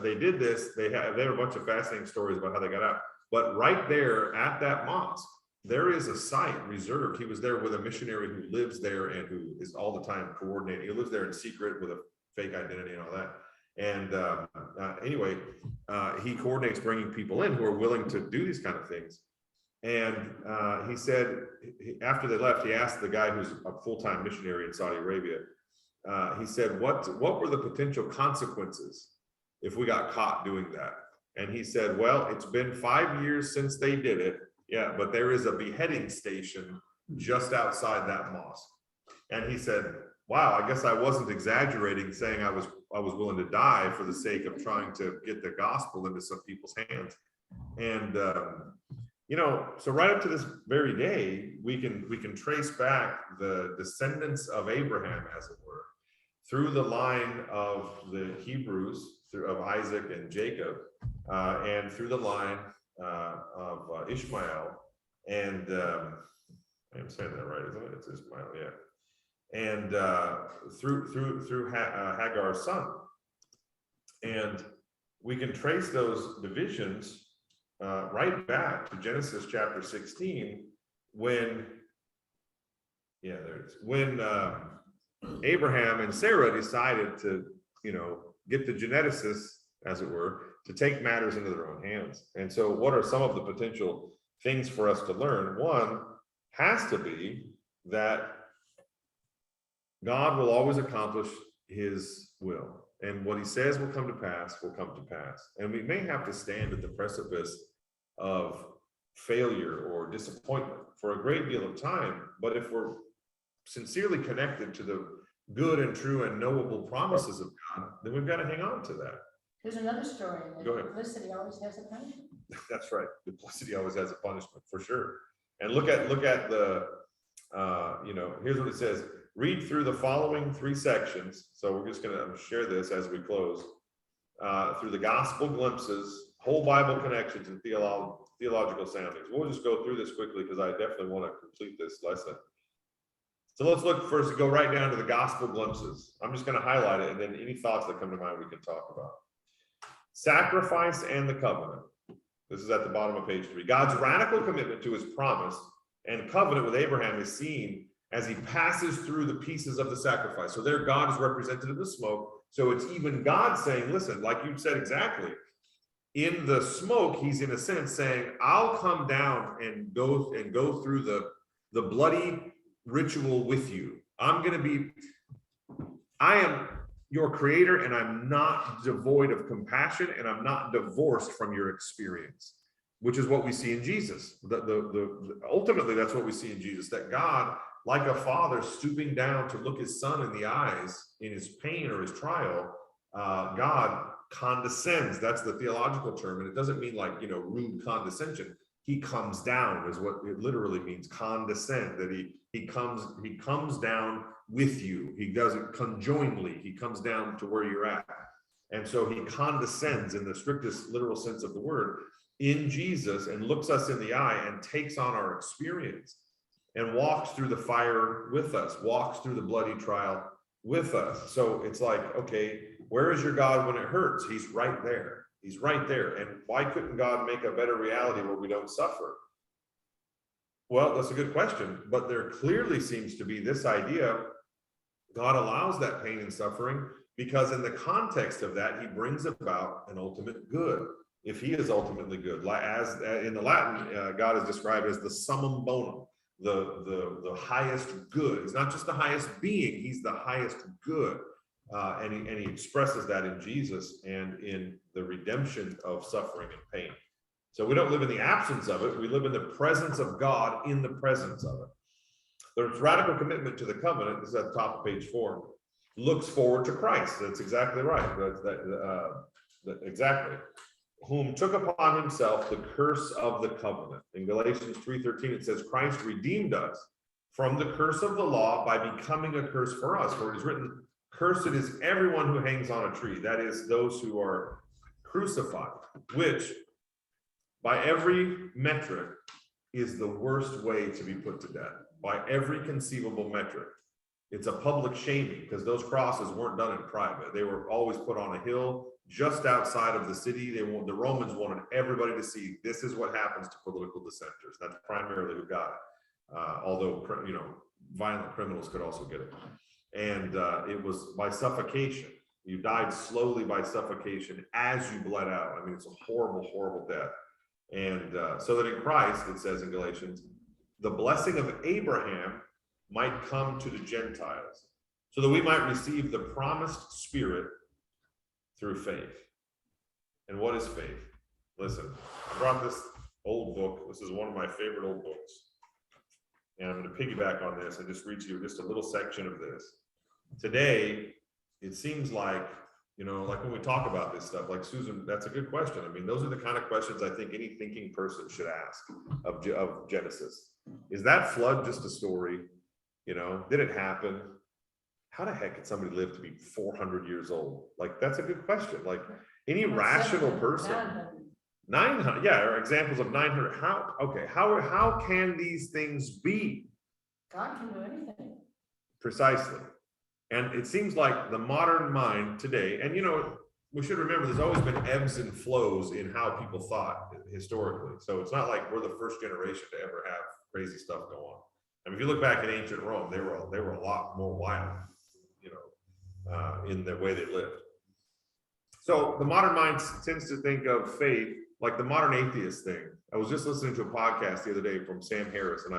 S2: They did this. They have a bunch of fascinating stories about how they got out. But right there at that mosque, there is a site reserved. He was there with a missionary who lives there and who is all the time coordinating. He lives there in secret with a fake identity and all that. And anyway, he coordinates bringing people in who are willing to do these kind of things. And he said, after they left, he asked the guy who's a full-time missionary in Saudi Arabia, he said, what were the potential consequences if we got caught doing that? And he said, well, it's been 5 years since they did it. Yeah, but there is a beheading station just outside that mosque. And he said, wow, I guess I wasn't exaggerating saying I was willing to die for the sake of trying to get the gospel into some people's hands. And you know, so right up to this very day, we can trace back the descendants of Abraham, as it were, through the line of the Hebrews, of Isaac and Jacob, and through the line of Ishmael, and I'm saying that right, isn't it? It's Ishmael, yeah, and through Hagar's son, and we can trace those divisions right back to Genesis chapter 16, when Abraham and Sarah decided to, you know, get the geneticists, as it were, to take matters into their own hands. And so what are some of the potential things for us to learn? One has to be that God will always accomplish his will. And what he says will come to pass will come to pass. And we may have to stand at the precipice of failure or disappointment for a great deal of time. But if we're sincerely connected to the good and true and knowable promises of God, then we've got to hang on to that.
S3: There's another story that
S2: Go ahead.
S3: duplicity always has a punishment.
S2: That's right. Duplicity always has a punishment, for sure. And look at the, you know, here's what it says. Read through the following 3 sections. So we're just going to share this as we close. through the gospel glimpses, whole Bible connections, and theological soundings. We'll just go through this quickly because I definitely want to complete this lesson. So let's look first, go right down to the gospel glimpses. I'm just going to highlight it, and then any thoughts that come to mind we can talk about. Sacrifice and the covenant. This is at the bottom of page 3. God's radical commitment to his promise and covenant with Abraham is seen as he passes through the pieces of the sacrifice. So there God is represented in the smoke. So it's even God saying, listen, like you said exactly, in the smoke, he's in a sense saying, I'll come down and go through the bloody ritual with you. I am your creator, and I'm not devoid of compassion, and I'm not divorced from your experience, which is what we see in Jesus. Ultimately, that's what we see in Jesus, that God, like a father stooping down to look his son in the eyes in his pain or his trial, God condescends. That's the theological term, and it doesn't mean like, rude condescension. He comes down is what it literally means, condescend, that he comes down with you. He does it conjointly. He comes down to where you're at. And so he condescends in the strictest literal sense of the word in Jesus, and looks us in the eye and takes on our experience and walks through the fire with us, walks through the bloody trial with us. So it's like, okay, where is your God when it hurts? He's right there. He's right there. And why couldn't God make a better reality where we don't suffer? Well, that's a good question, but there clearly seems to be this idea God allows that pain and suffering because in the context of that, he brings about an ultimate good. If he is ultimately good, as in the Latin, God is described as the summum bonum, the highest good. He's not just the highest being, he's the highest good. And he expresses that in Jesus and in the redemption of suffering and pain. So we don't live in the absence of it. We live in the presence of God in the presence of it. There's radical commitment to the covenant. This is at the top of page 4. Looks forward to Christ. That's exactly right. Exactly. Whom took upon himself the curse of the covenant. In Galatians 3:13, it says, Christ redeemed us from the curse of the law by becoming a curse for us. For it is written, cursed is everyone who hangs on a tree. That is, those who are crucified, which by every metric is the worst way to be put to death. By every conceivable metric. It's a public shaming because those crosses weren't done in private. They were always put on a hill just outside of the city. The Romans wanted everybody to see this is what happens to political dissenters. That's primarily who got it. Although, violent criminals could also get it. And it was by suffocation. You died slowly by suffocation as you bled out. I mean, it's a horrible, horrible death. And so that in Christ, it says in Galatians, the blessing of Abraham might come to the Gentiles, so that we might receive the promised Spirit through faith. And what is faith? Listen, I brought this old book. This is one of my favorite old books. And I'm going to piggyback on this and just read to you just a little section of this. Today, it seems like, like when we talk about this stuff, like Susan, that's a good question. I mean, those are the kind of questions I think any thinking person should ask of Genesis. Is that flood just a story? Did it happen? How the heck could somebody live to be 400 years old? Like, that's a good question. Like, any rational person, 900, yeah, or examples of 900. How can these things be?
S3: God can do anything.
S2: Precisely. And it seems like the modern mind today, and we should remember there's always been ebbs and flows in how people thought historically. So it's not like we're the first generation to ever have crazy stuff go on. I mean, if you look back at ancient Rome, they were a lot more wild, in the way they lived. So the modern mind tends to think of faith like the modern atheist thing. I was just listening to a podcast the other day from Sam Harris, and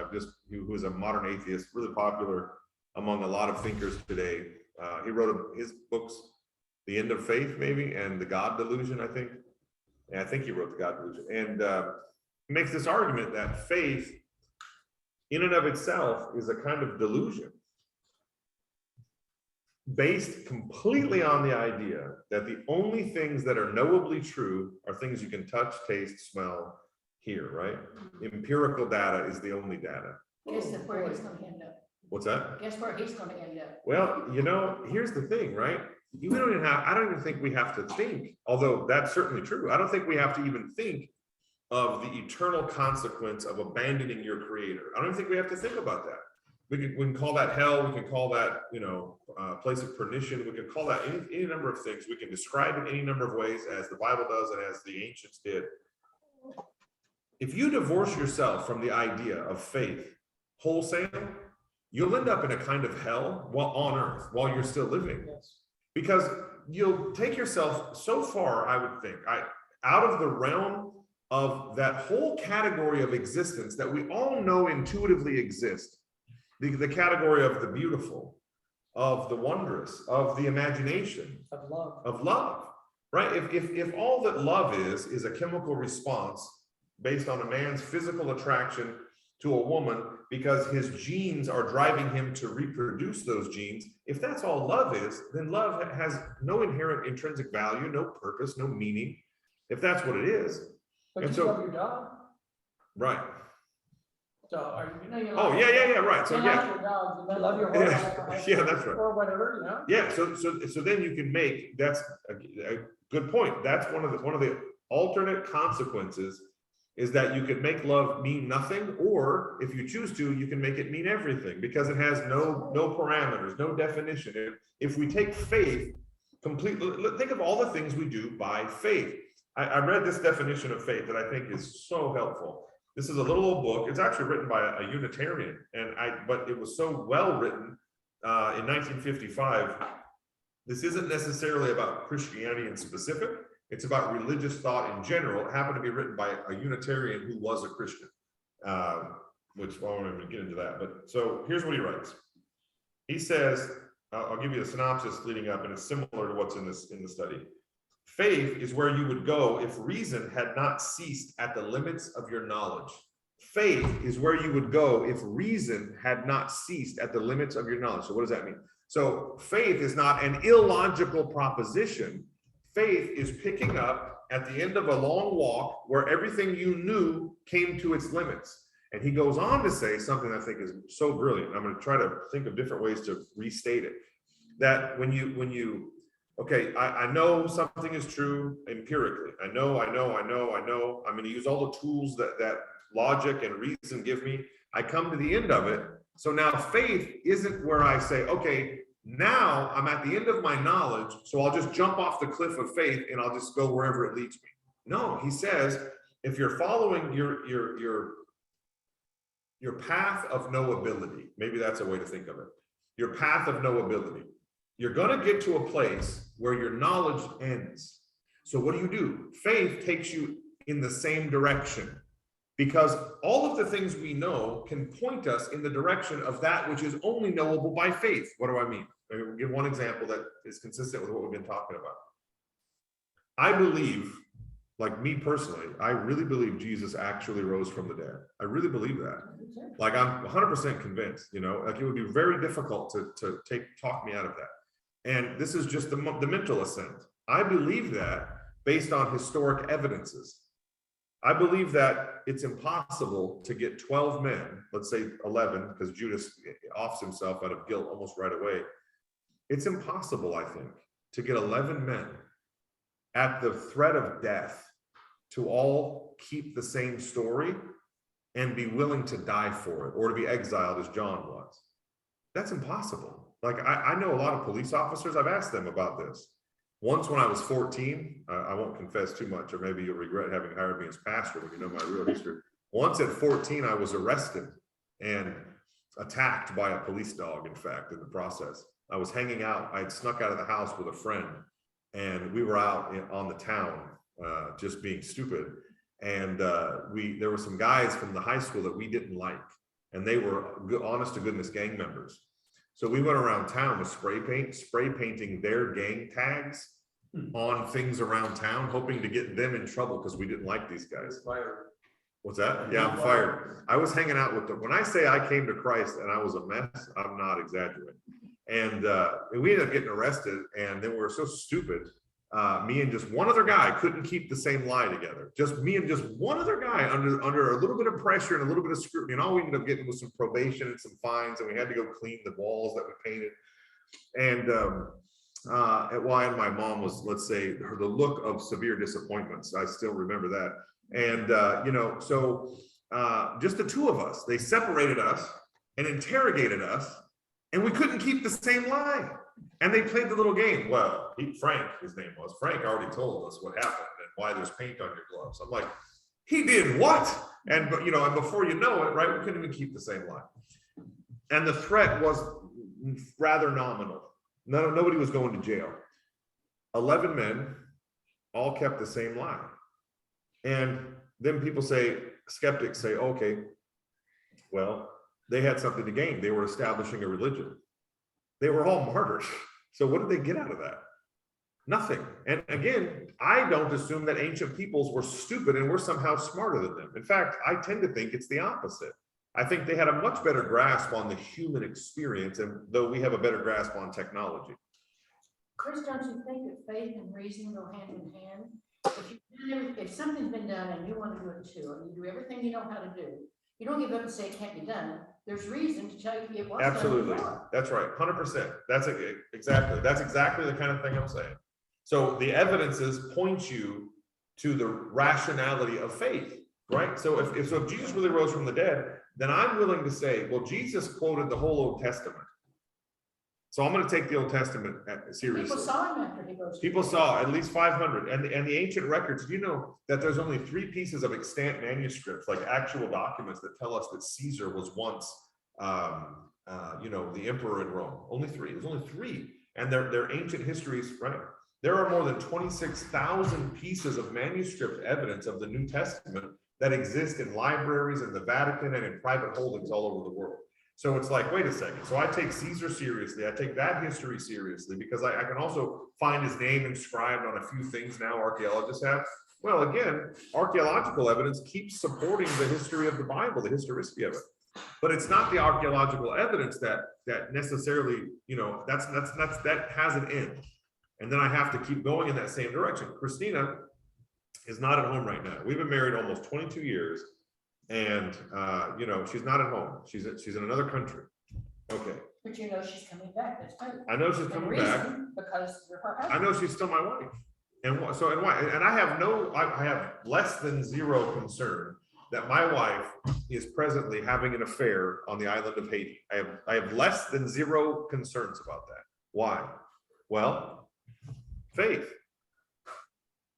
S2: who is a modern atheist, really popular among a lot of thinkers today. He wrote his books, The End of Faith, maybe, and The God Delusion, I think. And I think he wrote The God Delusion. And he makes this argument that faith in and of itself is a kind of delusion based completely on the idea that the only things that are knowably true are things you can touch, taste, smell, hear, right? Empirical data is the only data.
S3: Guess where he's going to end up.
S2: What's that?
S3: Guess where he's going to end up.
S2: Well, here's the thing, right? we don't even have, I don't even think we have to think, although that's certainly true. I don't think we have to even think of the eternal consequence of abandoning your creator. I don't even think we have to think about that. We can call that hell. We can call that, place of perdition. We can call that any number of things. We can describe it any number of ways, as the Bible does and as the ancients did. If you divorce yourself from the idea of faith wholesale, you'll end up in a kind of hell on earth while you're still living.
S1: Yes.
S2: Because you'll take yourself so far, I would think, out of the realm of that whole category of existence that we all know intuitively exists. The category of the beautiful, of the wondrous, of the imagination, of love, right? If all that love is a chemical response based on a man's physical attraction to a woman because his genes are driving him to reproduce those genes, if that's all love is, then love has no inherent intrinsic value, no purpose, no meaning, if that's what it is.
S1: But
S2: And
S1: you
S2: so-
S1: love your dog.
S2: Right.
S1: Dog,
S3: You know, you
S2: Oh,
S3: like-
S2: yeah, right. So
S3: You
S2: yeah.
S3: like your dog, you
S1: love your
S2: Yeah,
S1: horse.
S2: yeah, that's right.
S1: Or whatever,
S2: Yeah, so then you can make, that's a good point. That's one of the alternate consequences is that you can make love mean nothing, or if you choose to, you can make it mean everything because it has no parameters, no definition. If we take faith completely, think of all the things we do by faith. I read this definition of faith that I think is so helpful. This is a little old book. It's actually written by a Unitarian, but it was so well written in 1955. This isn't necessarily about Christianity in specific. It's about religious thought in general. It happened to be written by a Unitarian who was a Christian, which I won't even get into that. But so here's what he writes. He says, I'll give you a synopsis leading up, and it's similar to what's in the study. Faith is where you would go if reason had not ceased at the limits of your knowledge. Faith is where you would go if reason had not ceased at the limits of your knowledge. So what does that mean? So faith is not an illogical proposition. Faith is picking up at the end of a long walk where everything you knew came to its limits. And he goes on to say something I think is so brilliant. I'm going to try to think of different ways to restate it. That okay, I know something is true empirically. I know. I'm going to use all the tools that logic and reason give me. I come to the end of it. So now faith isn't where I say, okay, now I'm at the end of my knowledge, so I'll just jump off the cliff of faith and I'll just go wherever it leads me. No, he says, if you're following your path of knowability, maybe that's a way to think of it. Your path of knowability. You're going to get to a place where your knowledge ends. So what do? Faith takes you in the same direction because all of the things we know can point us in the direction of that which is only knowable by faith. What do I mean? I'll give one example that is consistent with what we've been talking about. I believe, like me personally, I really believe Jesus actually rose from the dead. I really believe that. Like I'm 100% convinced, like it would be very difficult to talk me out of that. And this is just the mental assent. I believe that based on historic evidences. I believe that it's impossible to get 12 men, let's say 11, because Judas offs himself out of guilt almost right away. It's impossible, I think, to get 11 men at the threat of death to all keep the same story and be willing to die for it or to be exiled as John was. That's impossible. Like I know a lot of police officers, I've asked them about this. Once when I was 14, I won't confess too much, or maybe you'll regret having hired me as pastor when you know my real history. Once at 14, I was arrested and attacked by a police dog, in fact, in the process. I was hanging out, I had snuck out of the house with a friend, and we were out on the town, just being stupid. And there were some guys from the high school that we didn't like, and they were honest to goodness gang members. So we went around town with spray painting their gang tags on things around town, hoping to get them in trouble because we didn't like these guys.
S1: Fired.
S2: What's that? Yeah, I'm fired. I was hanging out with them. When I say I came to Christ and I was a mess, I'm not exaggerating. And we ended up getting arrested, and then we were so stupid. Me and just one other guy couldn't keep the same lie together. Just me and just one other guy under a little bit of pressure and a little bit of scrutiny. And all we ended up getting was some probation and some fines, and we had to go clean the walls that we painted. And and my mom was, let's say, the look of severe disappointments. I still remember that. And, you know, so just the two of us, they separated us and interrogated us, and we couldn't keep the same lie. And they played the little game. Well, Frank, his name was, Frank already told us what happened and why there's paint on your gloves. I'm like, he did what? And, you know, and before you know it, right, we couldn't even keep the same lie. And the threat was rather nominal. Nobody was going to jail. 11 men all kept the same lie. And then people say, skeptics say, okay, well, they had something to gain. They were establishing a religion. They were all martyrs. So what did they get out of that? Nothing. And again, I don't assume that ancient peoples were stupid and we're somehow smarter than them. In fact, I tend to think it's the opposite. I think they had a much better grasp on the human experience, and though we have a better grasp on technology.
S3: Chris, don't you think that faith and reason go hand in hand? If something's been done and you want to do it too, and you do everything you know how to do, you don't give up and say it can't be done. There's reason to tell you it was done.
S2: Absolutely. That's right. 100%. That's exactly the kind of thing I'm saying. So the evidences point you to the rationality of faith, right? So if Jesus really rose from the dead, then I'm willing to say, well, Jesus quoted the whole Old Testament. So I'm going to take the Old Testament seriously.
S3: People saw him after he rose.
S2: People saw at least 500, and the ancient records. You know that there's only 3 pieces of extant manuscripts, like actual documents, that tell us that Caesar was once, you know, the emperor in Rome. Only 3. There's only 3, and they're ancient histories, right? There are more than 26,000 pieces of manuscript evidence of the New Testament that exist in libraries in the Vatican and in private holdings all over the world. So it's like, wait a second. So I take Caesar seriously. I take that history seriously because I can also find his name inscribed on a few things now archaeologists have. Well, again, archaeological evidence keeps supporting the history of the Bible, the historicity of it. But it's not the archaeological evidence that necessarily, you know, that has an end. And then I have to keep going in that same direction. Christina is not at home right now. We've been married almost 22 years. And, you know, she's not at home. She's in another country. Okay.
S3: But you know she's coming back. That's good.
S2: I know she's coming back.
S3: Because her husband.
S2: I know she's still my wife. And why? And I have less than zero concern that my wife is presently having an affair on the island of Haiti. I have less than zero concerns about that. Why? Well, faith.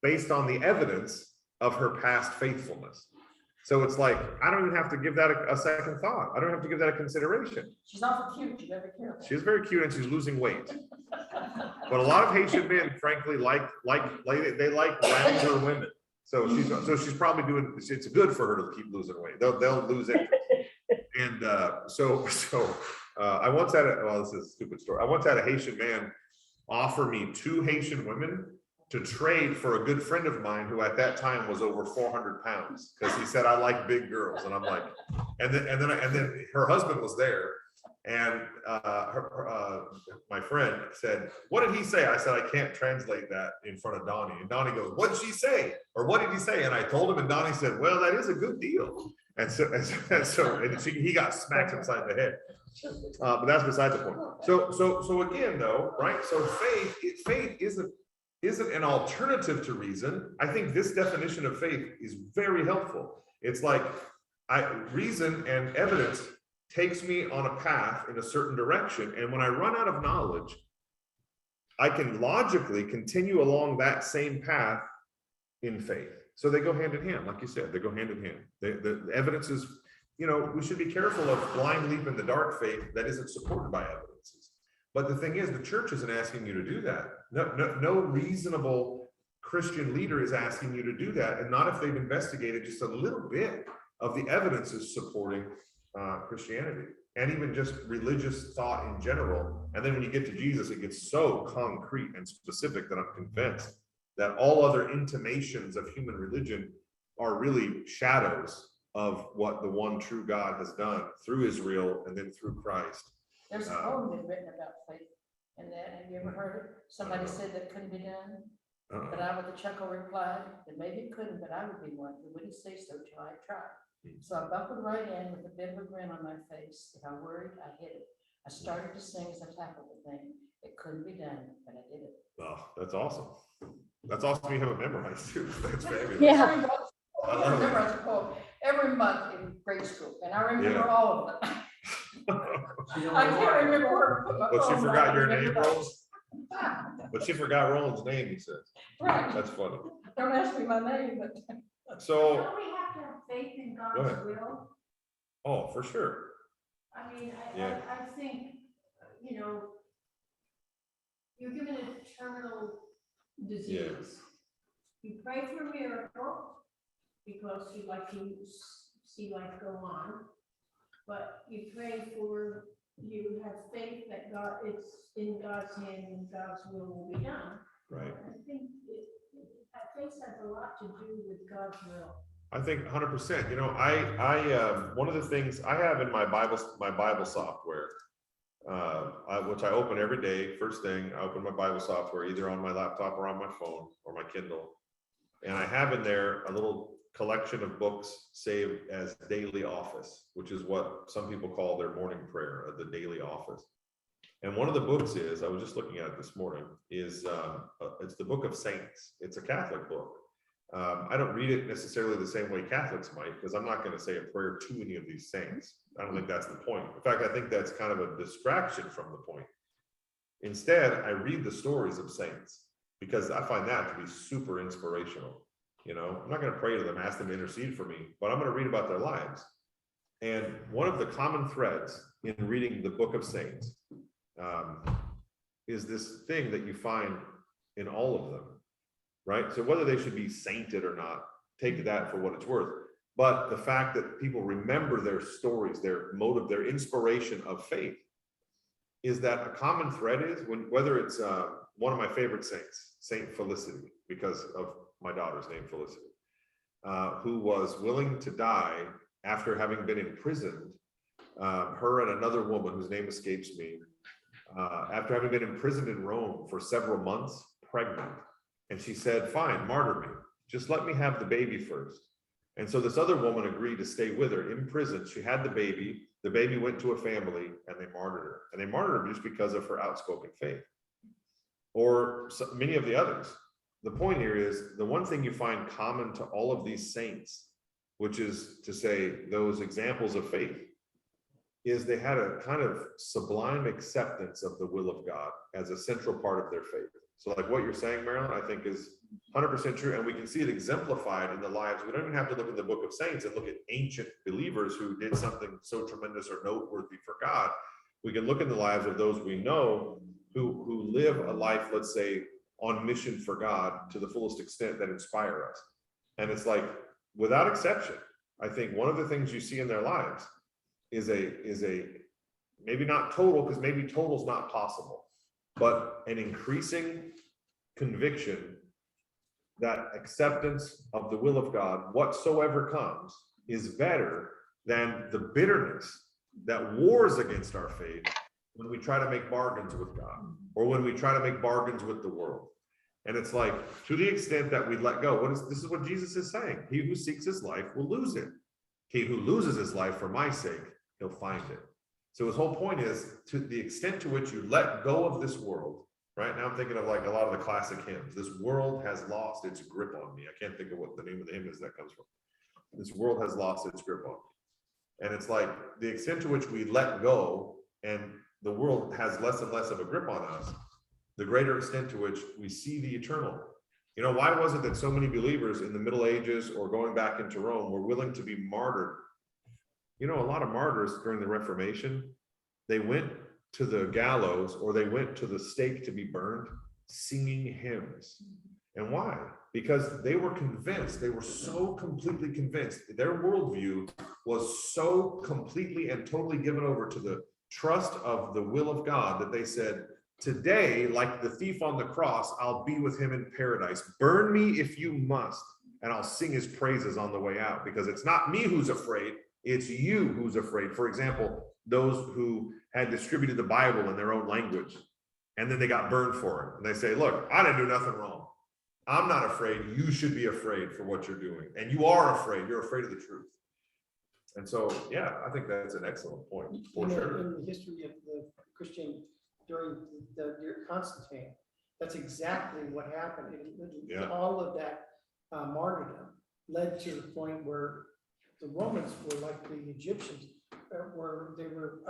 S2: Based on the evidence of her past faithfulness. So it's like, I don't even have to give that a second thought. I don't have to give that a consideration.
S3: She's awful cute. You better be careful.
S2: She's very cute and she's losing weight. But a lot of Haitian men, frankly, like rounder women. So she's probably doing, it's good for her to keep losing weight. They'll lose it. And I once had this is a stupid story. I once had a Haitian man offer me 2 Haitian women to trade for a good friend of mine who at that time was over 400 pounds, because he said, I like big girls. And I'm like, and then her husband was there, and my friend said, what did he say? I said, I can't translate that in front of Donnie. And Donnie goes, what did she say? Or what did he say? And I told him, and Donnie said, well, that is a good deal. And he got smacked upside the head. But that's beside the point. So again, though, right? So faith isn't an alternative to reason. I think this definition of faith is very helpful. It's like reason and evidence takes me on a path in a certain direction. And when I run out of knowledge, I can logically continue along that same path in faith. So they go hand in hand, like you said, they go hand in hand. The evidence is, you know, we should be careful of blind leap in the dark faith that isn't supported by evidences. But the thing is, the church isn't asking you to do that. No reasonable Christian leader is asking you to do that, and not if they've investigated just a little bit of the evidences supporting Christianity and even just religious thought in general. And then when you get to Jesus, it gets so concrete and specific that I'm convinced that all other intimations of human religion are really shadows of what the one true God has done through Israel and then through Christ.
S3: There's a poem been written about faith, and that, have you ever heard it? Somebody said that couldn't be done, but I with a chuckle replied that maybe it couldn't, but I would be one who wouldn't say so till I tried. So I buckled right in with a bit of a grin on my face. If I worried, I hid it. I started to sing as I tackled the thing. It couldn't be done, but I did it.
S2: Oh, that's awesome. That's awesome. You have it memorized too. That's fabulous.
S5: Yeah.
S3: Every month,
S2: I
S3: I
S2: love it.
S3: memorize a poem every month in grade school, and I remember
S2: Yeah.
S3: all of them. I can't remember where to put my
S2: But she
S3: phone,
S2: forgot
S3: I
S2: your
S3: remember
S2: name,
S3: those.
S2: Rose? But she forgot Roland's name, he says.
S3: Right,
S2: That's funny.
S3: don't ask me my name, but.
S2: So,
S6: Don't we have to have faith in
S2: Go
S6: God's
S2: ahead.
S6: will?
S2: oh, for sure.
S6: I mean,
S2: Yeah.
S6: I think, you know, you're given a terminal disease. You pray for a miracle because you'd like to see life go on. But you pray for, you have faith that God, it's in God's hand and God's will be done.
S2: Right.
S6: I think faith has a lot to do with God's will.
S2: I think 100%. You know, one of the things I have in my Bible software, which I open every day. First thing, I open my Bible software either on my laptop or on my phone or my Kindle, and I have in there a little collection of books saved as daily office, which is what some people call their morning prayer, the daily office. And one of the books is, I was just looking at it this morning, is it's the Book of Saints. It's a Catholic book. I don't read it necessarily the same way Catholics might, because I'm not going to say a prayer to any of these saints. I don't think that's the point. In fact, I think that's kind of a distraction from the point. Instead, I read the stories of saints because I find that to be super inspirational. You know, I'm not going to pray to them, ask them to intercede for me, but I'm going to read about their lives. And one of the common threads in reading the Book of Saints is this thing that you find in all of them, right? So whether they should be sainted or not, take that for what it's worth. But the fact that people remember their stories, their motive, their inspiration of faith, is that a common thread is whether it's one of my favorite saints, Saint Felicity, because of my daughter's name, Felicity, who was willing to die after having been imprisoned, her and another woman whose name escapes me, after having been imprisoned in Rome for several months, pregnant. And she said, fine, martyr me. Just let me have the baby first. And so this other woman agreed to stay with her in prison. She had the baby. The baby went to a family and they martyred her. And they martyred her just because of her outspoken faith. Or many of the others. The point here is the one thing you find common to all of these saints, which is to say those examples of faith, is they had a kind of sublime acceptance of the will of God as a central part of their faith. So like what you're saying, Marilyn, I think is 100% true. And we can see it exemplified in the lives. We don't even have to look at the Book of Saints and look at ancient believers who did something so tremendous or noteworthy for God. We can look in the lives of those we know who live a life, let's say, on mission for God to the fullest extent that inspire us. And it's like, without exception, I think one of the things you see in their lives is a maybe not total, because maybe total is not possible, but an increasing conviction that acceptance of the will of God, whatsoever comes, is better than the bitterness that wars against our faith when we try to make bargains with God or when we try to make bargains with the world. And it's like, to the extent that we let go, this is what Jesus is saying. He who seeks his life will lose it. He who loses his life for my sake, he'll find it. So his whole point is, to the extent to which you let go of this world, right? Now I'm thinking of like a lot of the classic hymns. This world has lost its grip on me. I can't think of what the name of the hymn is that comes from. This world has lost its grip on me. And it's like the extent to which we let go and the world has less and less of a grip on us, the greater extent to which we see the eternal. You know, why was it that so many believers in the Middle Ages or going back into Rome were willing to be martyred? You know, a lot of martyrs during the Reformation, they went to the gallows or they went to the stake to be burned singing hymns. And why? Because they were convinced, they were so completely convinced, their worldview was so completely and totally given over to the trust of the will of God that they said, today, like the thief on the cross, I'll be with him in paradise. Burn me if you must, and I'll sing his praises on the way out, because it's not me who's afraid, it's you who's afraid. For example, those who had distributed the Bible in their own language, and then they got burned for it. And they say, look, I didn't do nothing wrong. I'm not afraid. You should be afraid for what you're doing. And you are afraid. You're afraid of the truth. And so, yeah, I think that's an excellent point, for sure.
S1: In the history of the Christian during the Constantine, that's exactly what happened.
S2: Yeah.
S1: All of that martyrdom led to the point where the Romans were like the Egyptians, where they were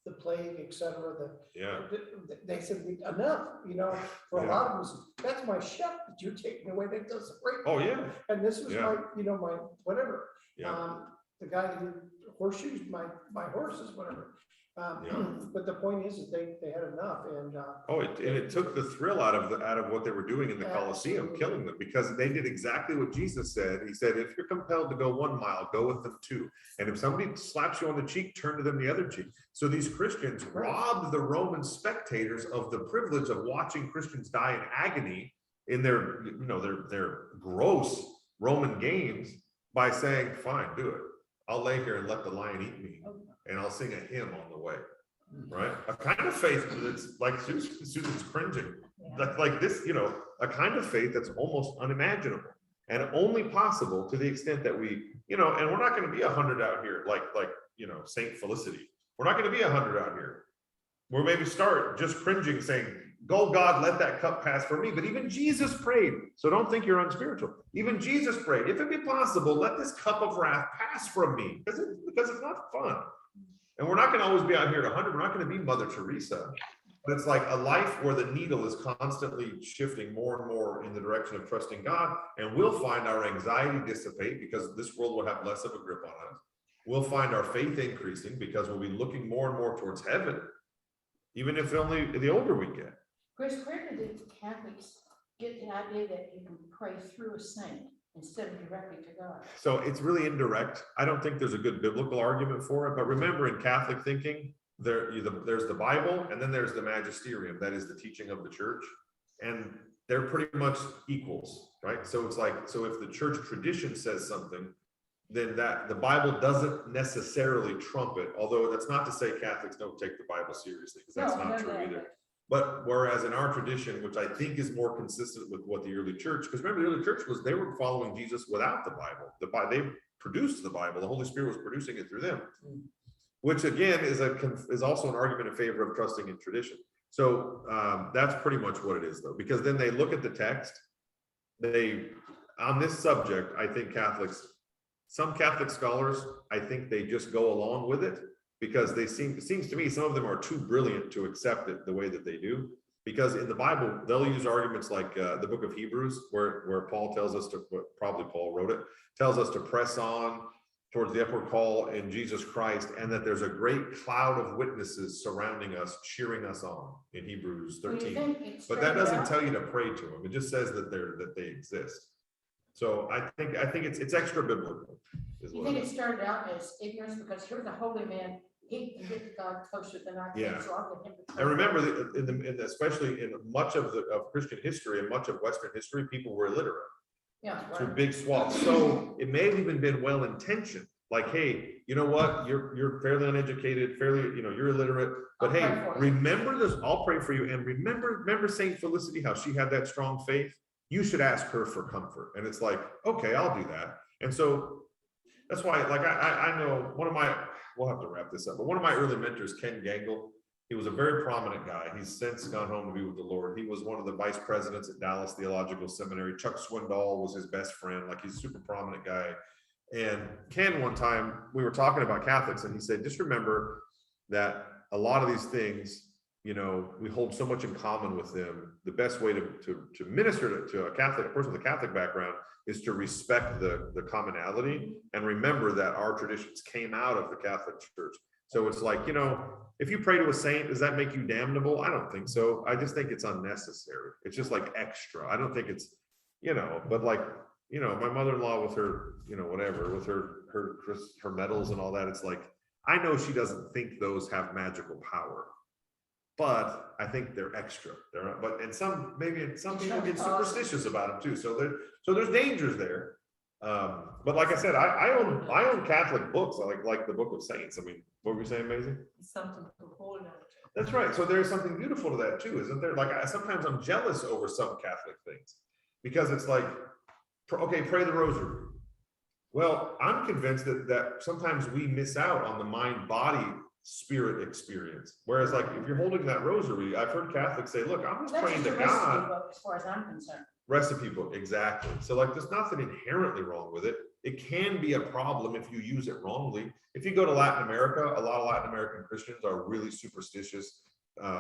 S1: the plague, etc.
S2: Yeah,
S1: They said enough, for a lot of them, that's my shepherd that you're taking away. That doesn't break.
S2: oh, yeah,
S1: And this was
S2: Yeah.
S1: my whatever.
S2: yeah,
S1: The guy that did horseshoes, my horses, whatever. But the point is that they had enough, and
S2: oh, it took the thrill out of what they were doing in the Colosseum,
S1: Absolutely.
S2: killing them, because they did exactly what Jesus said. He said, if you're compelled to go 1 mile, go with them 2. And if somebody slaps you on the cheek, turn to them the other cheek. So these Christians robbed the Roman spectators of the privilege of watching Christians die in agony in their, their gross Roman games by saying, fine, do it. I'll lay here and let the lion eat me, and I'll sing a hymn on the way, right? A kind of faith that's like Susan's cringing, like this, a kind of faith that's almost unimaginable and only possible to the extent that we, and we're not going to be 100 out here, like Saint Felicity. We're not going to be 100 out here. We'll maybe start just cringing, saying, "Go, God, let that cup pass from me." But even Jesus prayed. So don't think you're unspiritual. Even Jesus prayed, if it be possible, let this cup of wrath pass from me, because it's not fun. And we're not going to always be out here at 100. We're not going to be Mother Teresa. But it's like a life where the needle is constantly shifting more and more in the direction of trusting God. And we'll find our anxiety dissipate because this world will have less of a grip on us. We'll find our faith increasing because we'll be looking more and more towards heaven, even if only the older we get.
S3: Chris, where did the Catholics get the idea that you can pray through a saint instead of directly to God?
S2: So it's really indirect. I don't think there's a good biblical argument for it, but remember, in Catholic thinking, there's the Bible, and then there's the magisterium, that is the teaching of the church, and they're pretty much equals, right? So it's like, so if the church tradition says something, then that the Bible doesn't necessarily trump it, although that's not to say Catholics don't take the Bible seriously, because that's not true either. But whereas in our tradition, which I think is more consistent with what the early church, because remember the early church they were following Jesus without the Bible. They produced the Bible. The Holy Spirit was producing it through them, which again is also an argument in favor of trusting in tradition. So that's pretty much what it is, though, because then they look at the text. On this subject, I think some Catholic scholars, I think they just go along with it, because it seems to me some of them are too brilliant to accept it the way that they do. Because in the Bible, they'll use arguments like the book of Hebrews, where Paul tells us to, probably Paul wrote it, tells us to press on towards the upward call in Jesus Christ, and that there's a great cloud of witnesses surrounding us, cheering us on in Hebrews 13. But that doesn't tell you to pray to them. It just says that they exist. So I think it's extra biblical.
S3: You think it started out as ignorance because here's a holy man, he can get to God closer than I can.
S2: Yeah.
S3: So I'll get him to pray.
S2: And remember, especially in much of Christian history and much of Western history, people were illiterate
S3: Yeah,
S2: to
S3: right.
S2: big swaths. So it may have even been well intentioned. Like, hey, you know what? You're fairly uneducated, you're illiterate. But
S3: I'll
S2: hey,
S3: pray for you.
S2: remember this. I'll pray for you. And remember Saint Felicity, how she had that strong faith. You should ask her for comfort. And it's like, okay, I'll do that. And so that's why, like, I know we'll have to wrap this up, but one of my early mentors, Ken Gangle, he was a very prominent guy. He's since gone home to be with the Lord. He was one of the vice presidents at Dallas Theological Seminary. Chuck Swindoll was his best friend. Like, he's a super prominent guy. And Ken, one time, we were talking about Catholics, and he said, just remember that a lot of these things, we hold so much in common with them. The best way to minister to a person with a Catholic background is to respect the commonality and remember that our traditions came out of the Catholic Church. So it's like, if you pray to a saint, does that make you damnable? I don't think so. I just think it's unnecessary. It's just like extra. I don't think it's, but like, my mother-in-law with her, whatever, with her medals and all that, it's like, I know she doesn't think those have magical power, but I think they're extra. Some people get superstitious about them too. So there's dangers there. But like I said, I own Catholic books. I like the Book of Saints. I mean, what were you saying, Maisie?
S4: It's something to hold on to.
S2: That's right. So there's something beautiful to that too, isn't there? Like, sometimes I'm jealous over some Catholic things, because it's like, okay, pray the rosary. Well, I'm convinced that sometimes we miss out on the mind, body, spirit experience. Whereas like if you're holding that rosary, I've heard Catholics say, look, I'm just
S3: That's
S2: praying
S3: just
S2: to
S3: a recipe
S2: God.
S3: book as far as I'm concerned.
S2: Recipe book, exactly. So like there's nothing inherently wrong with it. It can be a problem if you use it wrongly. If you go to Latin America, a lot of Latin American Christians are really superstitious.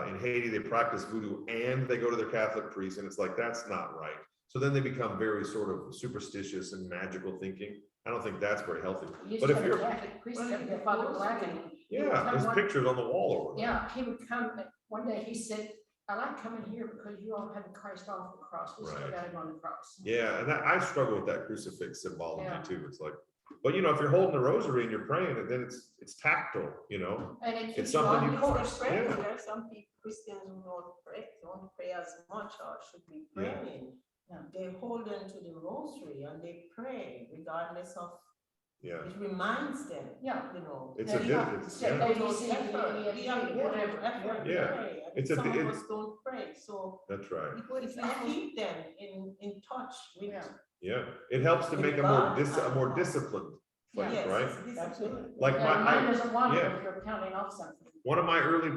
S2: In Haiti, they practice voodoo and they go to their Catholic priest, and it's like, that's not right. So then they become very sort of superstitious and magical thinking. I don't think that's very healthy.
S3: You
S2: But
S3: used
S2: if
S3: to have a
S2: you're,
S3: Catholic priest come to Father Black and. he would
S2: yeah,
S3: come
S2: there's
S3: one-
S2: pictures on the wall over there.
S3: Yeah, he would come, one day he said, I like coming here because you all have Christ off the cross, we still
S2: Right.
S3: got him on the cross.
S2: Yeah, and that, I struggle with that crucifix symbology
S3: Yeah.
S2: too. It's like, but you know, if you're holding the rosary and you're praying, and then it's tactile, you know.
S3: And it keeps you
S2: something
S3: on
S2: you-
S3: course.
S4: Pray.
S2: Yeah.
S4: There are some people, Christians who don't pray as much or should be
S2: Yeah.
S4: praying.
S3: Yeah.
S4: They hold on to the rosary and they pray regardless of,
S2: Yeah,
S4: it reminds them,
S3: Yeah.
S4: you know.
S2: it's
S3: Yeah,
S2: a,
S3: yeah.
S2: it's,
S3: Yeah.
S2: yeah,
S4: Put those
S3: ABC,
S4: effort,
S3: ESV,
S4: we have to put
S3: whatever.
S4: effort to
S2: Yeah.
S4: pray. And
S2: It's a-
S4: some of
S2: it-
S4: us don't pray, so
S2: that's right.
S4: it would keep them in touch with.
S3: Yeah.
S2: Yeah, it helps to
S4: With
S2: make a
S4: God
S2: more
S4: and-
S2: disciplined faith,
S4: Yes,
S2: right?
S4: it's discipline.
S1: Absolutely.
S2: Like
S3: Yeah,
S2: my,
S3: mine doesn't wander
S2: yeah.
S3: if you're counting off something.
S2: One of my early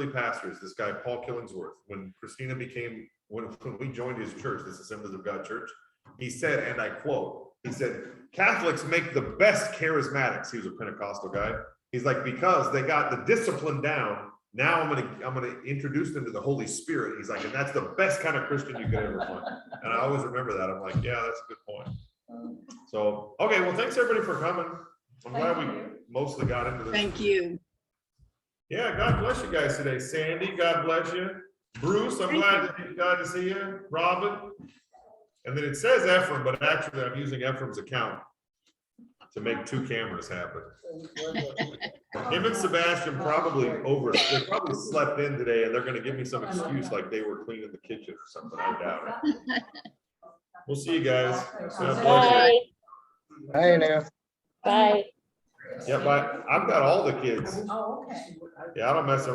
S2: pastors, this guy, Paul Killingsworth, when Christina became, when we joined his church, this Assemblies of God church, he said, and I quote, he said, Catholics make the best charismatics. He was a Pentecostal guy. He's like, because they got the discipline down. Now I'm gonna introduce them to the Holy Spirit. He's like, and that's the best kind of Christian you could ever find. And I always remember that. I'm like, yeah, that's a good point. So, okay, well, thanks everybody for coming. I'm glad we mostly got into this.
S7: Thank you.
S2: Yeah, God bless you guys today. Sandy, God bless you. Bruce, I'm glad to see you. Robin. And then it says Ephraim, but actually I'm using Ephraim's account to make two cameras happen. Him and Sebastian probably they probably slept in today and they're gonna give me some excuse like they were cleaning the kitchen or something. I doubt it. We'll see you guys. God bless you.
S5: Bye.
S8: Hi, now.
S5: Bye.
S2: Yeah, but I've got all the kids.
S3: Oh, okay.
S2: Yeah, I don't mess around.